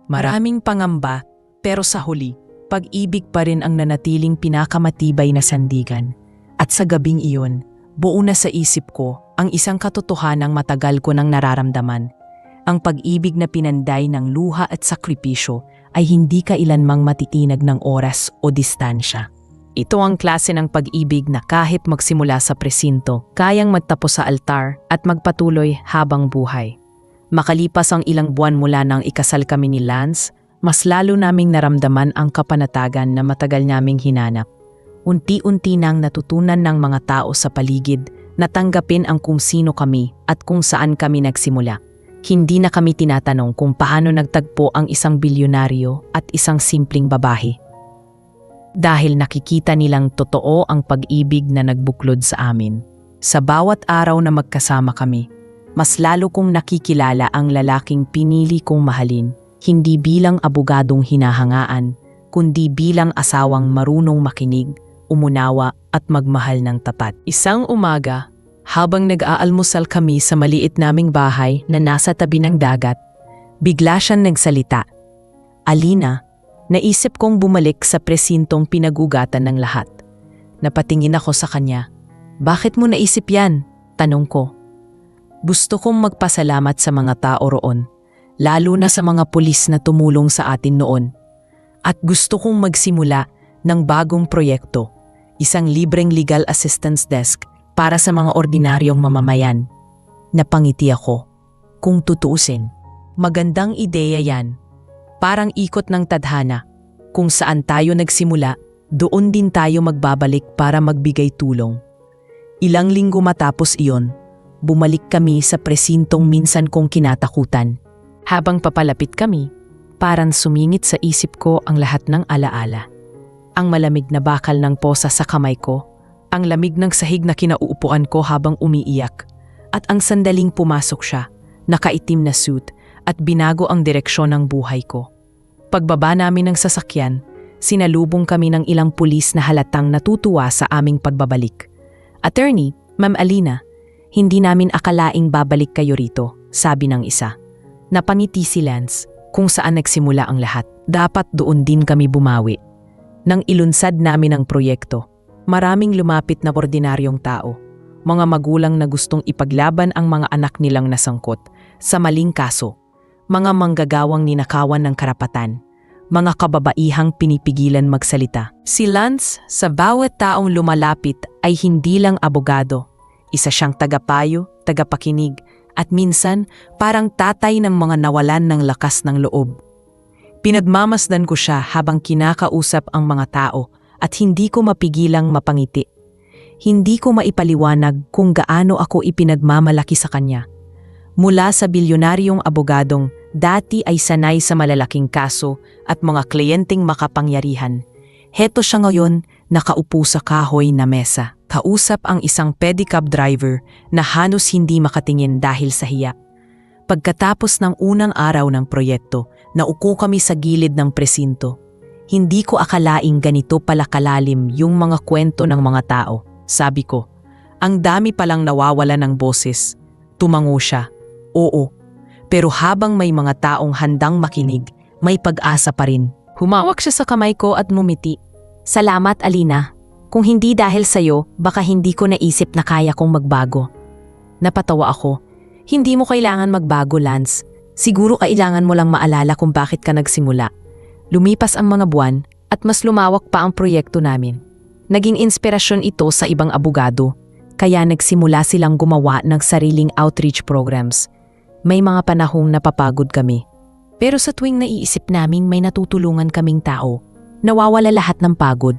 maraming pangamba, pero sa huli, pag-ibig pa rin ang nanatiling pinakamatibay na sandigan. At sa gabing iyon, buo na sa isip ko ang isang katotohanang matagal ko nang nararamdaman. Ang pag-ibig na pinanday ng luha at sakripisyo ay hindi kailanmang matitinag ng oras o distansya. Ito ang klase ng pag-ibig na kahit magsimula sa presinto, kayang magtapos sa altar at magpatuloy habang buhay. Makalipas ang ilang buwan mula nang ikasal kami ni Lance, mas lalo naming naramdaman ang kapanatagan na matagal naming hinanap. Unti-unti nang natutunan ng mga tao sa paligid na tanggapin ang kung sino kami at kung saan kami nagsimula. Hindi na kami tinatanong kung paano nagtagpo ang isang bilyonaryo at isang simpleng babae. Dahil nakikita nilang totoo ang pag-ibig na nagbuklod sa amin. Sa bawat araw na magkasama kami, mas lalo kong nakikilala ang lalaking pinili kong mahalin, hindi bilang abogadong hinahangaan, kundi bilang asawang marunong makinig, umunawa at magmahal ng tapat. Isang umaga, habang nag-aalmusal kami sa maliit naming bahay na nasa tabi ng dagat, bigla siyang nagsalita. Alina, naisip kong bumalik sa presintong pinagugatan ng lahat. Napatingin ako sa kanya. Bakit mo naisip yan? Tanong ko. Gusto kong magpasalamat sa mga tao roon, lalo na sa mga pulis na tumulong sa atin noon. At gusto kong magsimula ng bagong proyekto, isang libreng legal assistance desk para sa mga ordinaryong mamamayan. Napangiti ako. Kung tutuusin, magandang ideya yan. Parang ikot ng tadhana. Kung saan tayo nagsimula, doon din tayo magbabalik para magbigay tulong. Ilang linggo matapos iyon, bumalik kami sa presintong minsan kong kinatakutan. Habang papalapit kami, parang sumingit sa isip ko ang lahat ng alaala. Ang malamig na bakal ng posa sa kamay ko, ang lamig ng sahig na kinauupuan ko habang umiiyak, at ang sandaling pumasok siya, nakaitim na suit, at binago ang direksyon ng buhay ko. Pagbaba namin ng sasakyan, sinalubong kami ng ilang pulis na halatang natutuwa sa aming pagbabalik. Attorney, Ma'am Alina, hindi namin akalaing babalik kayo rito, sabi ng isa. Napangiti si Lance, kung saan nagsimula ang lahat. Dapat doon din kami bumawi. Nang ilunsad namin ang proyekto, maraming lumapit na ordinaryong tao, mga magulang na gustong ipaglaban ang mga anak nilang nasangkot sa maling kaso, mga manggagawang ninakawan ng karapatan, mga kababaihang pinipigilan magsalita. Si Lance, sa bawat taong lumalapit ay hindi lang abogado, isa siyang tagapayo, tagapakinig, at minsan parang tatay ng mga nawalan ng lakas ng loob. Pinagmamasdan ko siya habang kinakausap ang mga tao at hindi ko mapigilang mapangiti. Hindi ko maipaliwanag kung gaano ako ipinagmamalaki sa kanya. Mula sa bilyonaryong abogadong dati ay sanay sa malalaking kaso at mga kliyenteng makapangyarihan, heto siya ngayon nakaupo sa kahoy na mesa. Kausap ang isang pedicab driver na halos hindi makatingin dahil sa hiya. Pagkatapos ng unang araw ng proyekto, nauko kami sa gilid ng presinto. Hindi ko akalaing ganito pala kalalim yung mga kwento ng mga tao, sabi ko. Ang dami palang nawawala ng boses. Tumango siya. Oo. Pero habang may mga taong handang makinig, may pag-asa pa rin. Humawak siya sa kamay ko at ngumiti. Salamat, Alina. Kung hindi dahil sa'yo, baka hindi ko naisip na kaya kong magbago. Napatawa ako. Hindi mo kailangan magbago, Lance. Siguro kailangan mo lang maalala kung bakit ka nagsimula. Lumipas ang mga buwan at mas lumawak pa ang proyekto namin. Naging inspirasyon ito sa ibang abogado, kaya nagsimula silang gumawa ng sariling outreach programs. May mga panahong napapagod kami. Pero sa tuwing naiisip naming may natutulungan kaming tao, nawawala lahat ng pagod.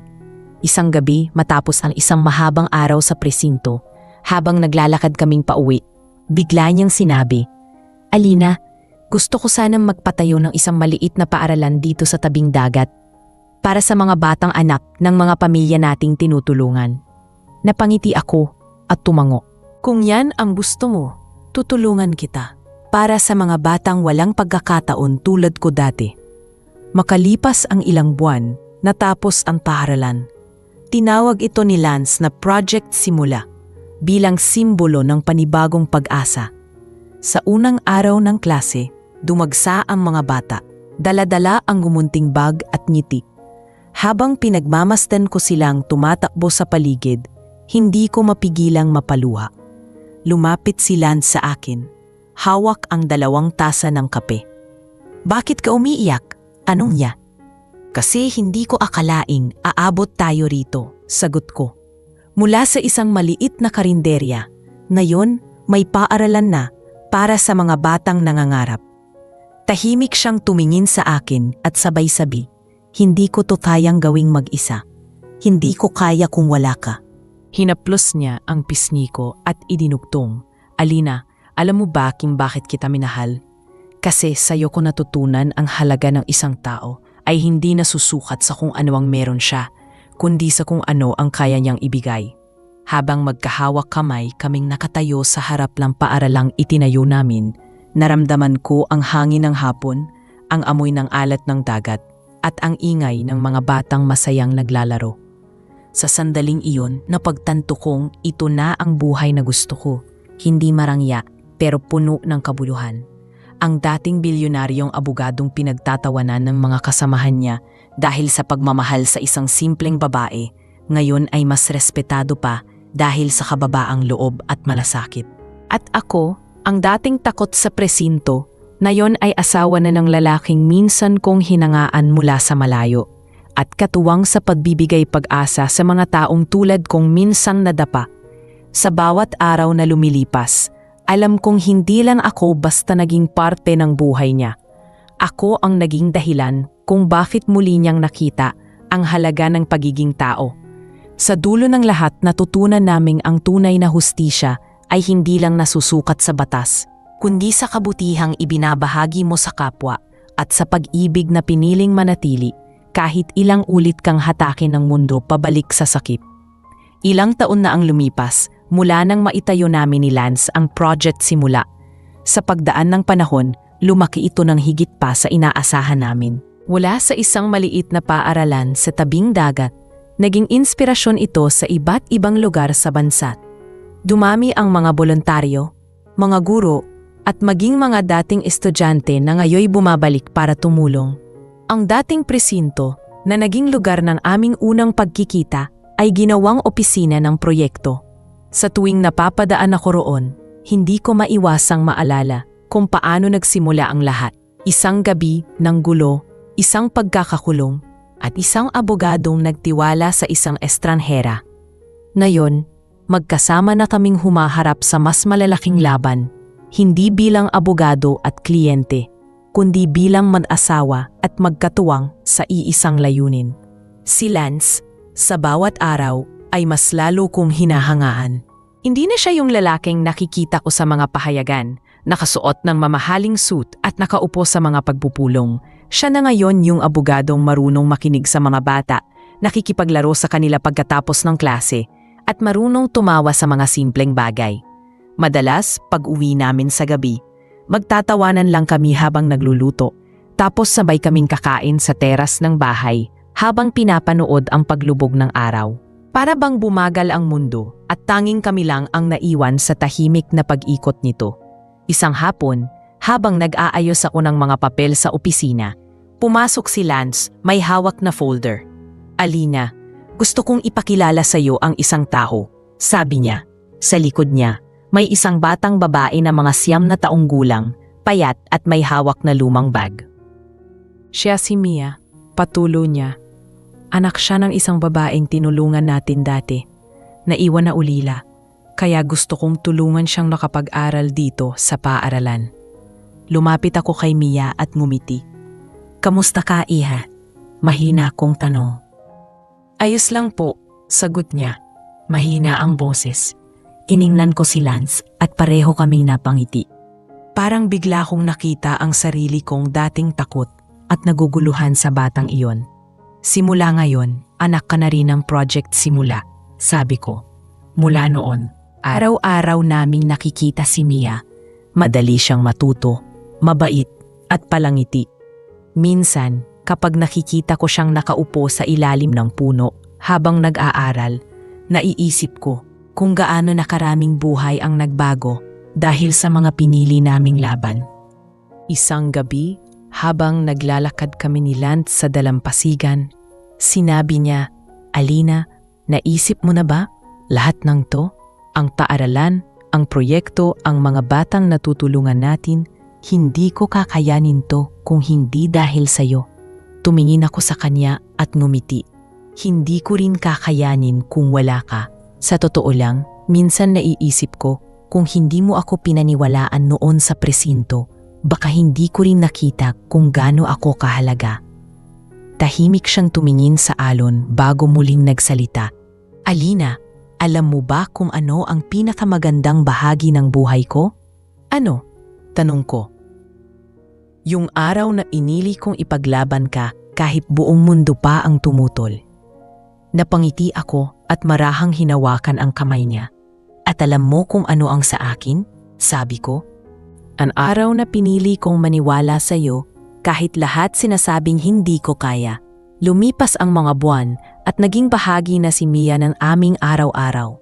Isang gabi matapos ang isang mahabang araw sa presinto, habang naglalakad kaming pauwi, bigla niyang sinabi, "Alina, gusto ko sanang magpatayo ng isang maliit na paaralan dito sa tabing dagat para sa mga batang anak ng mga pamilya nating tinutulungan." Napangiti ako at tumango. "Kung yan ang gusto mo, tutulungan kita. Para sa mga batang walang pagkakataon tulad ko dati." Makalipas ang ilang buwan, natapos ang paaralan. Tinawag ito ni Lance na Project Simula bilang simbolo ng panibagong pag-asa. Sa unang araw ng klase, dumagsa ang mga bata. Dala-dala ang gumunting bag at ngiti. Habang pinagmamasdan ko silang tumatakbo sa paligid, hindi ko mapigilang mapaluha. Lumapit si Lance sa akin. Hawak ang 2 tasa ng kape. "Bakit ka umiiyak?" Anong niya? "Kasi hindi ko akalaing aabot tayo rito," sagot ko. Mula sa isang maliit na karinderya, ngayon may paaralan na para sa mga batang nangangarap. Tahimik siyang tumingin sa akin at sabay-sabi, "Hindi ko to kayang gawing mag-isa. Hindi ko kaya kung wala ka." Hinaplos niya ang pisngi ko at idinugtong, "Alina, alam mo ba bakit kita minahal? Kasi sa'yo ko natutunan ang halaga ng isang tao ay hindi nasusukat sa kung ano ang meron siya, kundi sa kung ano ang kaya niyang ibigay." Habang magkahawak kamay kaming nakatayo sa harap ng paaralang itinayo namin, naramdaman ko ang hangin ng hapon, ang amoy ng alat ng dagat, at ang ingay ng mga batang masayang naglalaro. Sa sandaling iyon, napagtanto kong ito na ang buhay na gusto ko. Hindi marangya, pero puno ng kabuluhan. Ang dating bilyonaryong abogadong pinagtatawanan ng mga kasamahan niya dahil sa pagmamahal sa isang simpleng babae, ngayon ay mas respetado pa dahil sa kababaang loob at malasakit. At ako, ang dating takot sa presinto, ngayon ay asawa na ng lalaking minsan kong hinangaan mula sa malayo, at katuwang sa pagbibigay pag-asa sa mga taong tulad kong minsang nadapa. Sa bawat araw na lumilipas, alam kong hindi lang ako basta naging parte ng buhay niya. Ako ang naging dahilan kung bakit muli niyang nakita ang halaga ng pagiging tao. Sa dulo ng lahat, natutunan naming ang tunay na hustisya ay hindi lang nasusukat sa batas, kundi sa kabutihang ibinabahagi mo sa kapwa at sa pag-ibig na piniling manatili kahit ilang ulit kang hatakin ng mundo pabalik sa sakit. Ilang taon na ang lumipas mula nang maitayo namin ni Lance ang Project Simula. Sa pagdaan ng panahon, lumaki ito ng higit pa sa inaasahan namin. Mula sa isang maliit na paaralan sa tabing dagat, naging inspirasyon ito sa iba't ibang lugar sa bansa. Dumami ang mga voluntaryo, mga guro, at maging mga dating estudyante na ngayoy bumabalik para tumulong. Ang dating presinto na naging lugar ng aming unang pagkikita ay ginawang opisina ng proyekto. Sa tuwing napapadaan ako roon, hindi ko maiwasang maalala kung paano nagsimula ang lahat. Isang gabi ng gulo, isang pagkakakulong, at isang abogadong nagtiwala sa isang estranhera. Ngayon, magkasama na kaming humaharap sa mas malalaking laban, hindi bilang abogado at kliyente, kundi bilang mag-asawa at magkatuwang sa iisang layunin. Si Lance, sa bawat araw, ay mas lalo kong hinahangaan. Hindi na siya yung lalaking nakikita ko sa mga pahayagan, nakasuot ng mamahaling suit at nakaupo sa mga pagpupulong. Siya na ngayon yung abogadong marunong makinig sa mga bata, nakikipaglaro sa kanila pagkatapos ng klase, at marunong tumawa sa mga simpleng bagay. Madalas, pag-uwi namin sa gabi, magtatawanan lang kami habang nagluluto, tapos sabay kaming kakain sa teras ng bahay habang pinapanood ang paglubog ng araw. Para bang bumagal ang mundo at tanging kami lang ang naiwan sa tahimik na pag-ikot nito. Isang hapon, habang nag-aayos ako ng mga papel sa opisina, pumasok si Lance, may hawak na folder. "Alina, gusto kong ipakilala sa iyo ang isang tao," sabi niya. Sa likod niya, may isang batang babae na mga 9 na taong gulang, payat at may hawak na lumang bag. "Siya si Mia," patulo niya. "Anak siya ng isang babaeng tinulungan natin dati. Naiwan na ulila, kaya gusto kong tulungan siyang nakapag-aral dito sa paaralan." lumapit ako kay Mia at ngumiti. Kamusta ka, iha? Mahina akong tanong. Ayos lang po, sagot niya. Mahina ang boses. Tiningnan ko si Lance at pareho kaming napangiti. Parang bigla kong nakita ang sarili kong dating takot at naguguluhan sa batang iyon. Simula ngayon, anak ka na rin ng Project Simula, sabi ko. Mula noon, araw-araw naming nakikita si Mia. Madali siyang matuto, mabait at palangiti. Minsan, kapag nakikita ko siyang nakaupo sa ilalim ng puno habang nag-aaral, naiisip ko kung gaano nakaraming buhay ang nagbago dahil sa mga pinili naming laban. Isang gabi, habang naglalakad kami ni Lance sa dalampasigan, sinabi niya, "Alina, naisip mo na ba lahat ng to? Ang paaralan, ang proyekto, ang mga batang natutulungan natin, hindi ko kakayanin to kung hindi dahil sa'yo." Tumingin ako sa kanya at ngumiti. Hindi ko rin kakayanin kung wala ka. Sa totoo lang, minsan naiisip ko kung hindi mo ako pinaniwalaan noon sa presinto, baka hindi ko rin nakita kung gaano ako kahalaga. Tahimik siyang tumingin sa alon bago muling nagsalita. "Alina, alam mo ba kung ano ang pinakamagandang bahagi ng buhay ko?" "Ano?" tanong ko. "Yung araw na inili kong ipaglaban ka kahit buong mundo pa ang tumutol." Napangiti ako at marahang hinawakan ang kamay niya. "At alam mo kung ano ang sa akin?" sabi ko. "Ang araw na pinili kong maniwala sa iyo kahit lahat sinasabing hindi ko kaya." Lumipas ang mga buwan at naging bahagi na si Mia ng aming araw-araw.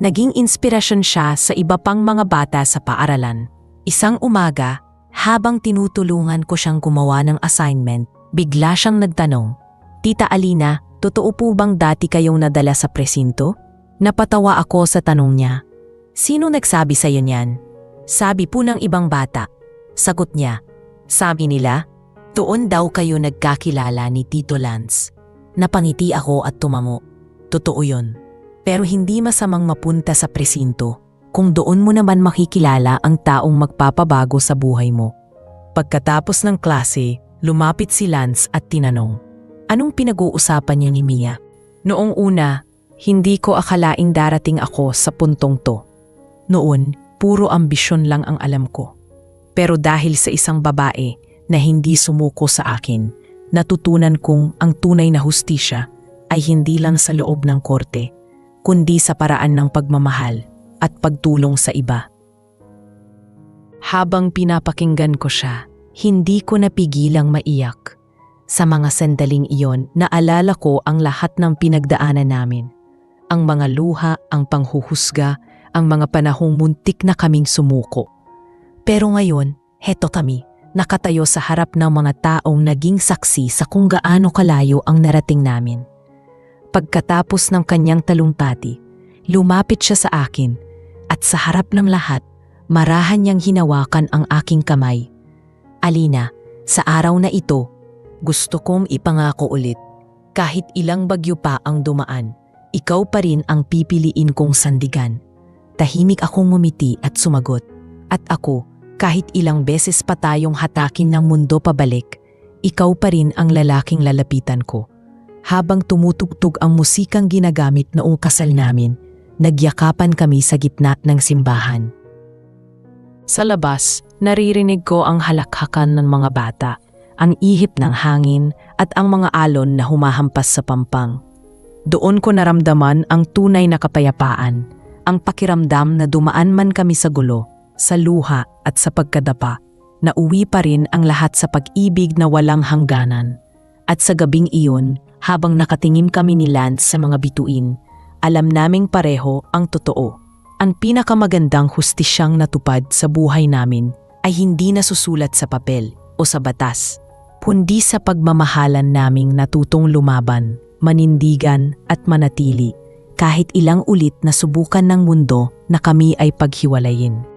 Naging inspirasyon siya sa iba pang mga bata sa paaralan. Isang umaga, habang tinutulungan ko siyang gumawa ng assignment, bigla siyang nagtanong, "Tita Alina, totoo po bang dati kayong nadala sa presinto?" Napatawa ako sa tanong niya. "Sino nagsabi sa'yo niyan?" "Sabi po ng ibang bata." Sagot niya. "Sabi nila, doon daw kayo nagkakilala ni Tito Lance." Napangiti ako at tumamo. Totoo yun. Pero hindi masamang mapunta sa presinto kung doon mo naman makikilala ang taong magpapabago sa buhay mo. Pagkatapos ng klase, lumapit si Lance at tinanong, "Anong pinag-uusapan niyo ni Mia?" Noong una, hindi ko akalaing darating ako sa puntong to. Noon, puro ambisyon lang ang alam ko. Pero dahil sa isang babae na hindi sumuko sa akin, natutunan kong ang tunay na hustisya ay hindi lang sa loob ng korte, kundi sa paraan ng pagmamahal at pagtulong sa iba. Habang pinapakinggan ko siya, hindi ko napigilang maiyak. Sa mga sandaling iyon, naalala ko ang lahat ng pinagdaanan namin. Ang mga luha, ang panghuhusga, ang mga panahong muntik na kaming sumuko. Pero ngayon, heto kami, nakatayo sa harap ng mga taong naging saksi sa kung gaano kalayo ang narating namin. Pagkatapos ng kanyang talumpati, lumapit siya sa akin at sa harap ng lahat, marahan niyang hinawakan ang aking kamay. "Alina, sa araw na ito, gusto kong ipangako ulit, kahit ilang bagyo pa ang dumaan, ikaw pa rin ang pipiliin kong sandigan." Tahimik akong ngumiti at sumagot. "At ako, kahit ilang beses pa tayong hatakin ng mundo pabalik, ikaw pa rin ang lalaking lalapitan ko." Habang tumutugtog ang musikang ginagamit noong kasal namin, nagyakapan kami sa gitna ng simbahan. Sa labas, naririnig ko ang halakhakan ng mga bata, ang ihip ng hangin at ang mga alon na humahampas sa pampang. Doon ko naramdaman ang tunay na kapayapaan, ang pakiramdam na dumaan man kami sa gulo, sa luha at sa pagkadapa, na uwi pa rin ang lahat sa pag-ibig na walang hangganan. At sa gabing iyon, habang nakatingin kami ni Lance sa mga bituin, alam naming pareho ang totoo. Ang pinakamagandang hustisyang natupad sa buhay namin ay hindi nasusulat sa papel o sa batas, kundi sa pagmamahalan naming natutong lumaban, manindigan at manatili kahit ilang ulit na subukan ng mundo na kami ay paghiwalayin.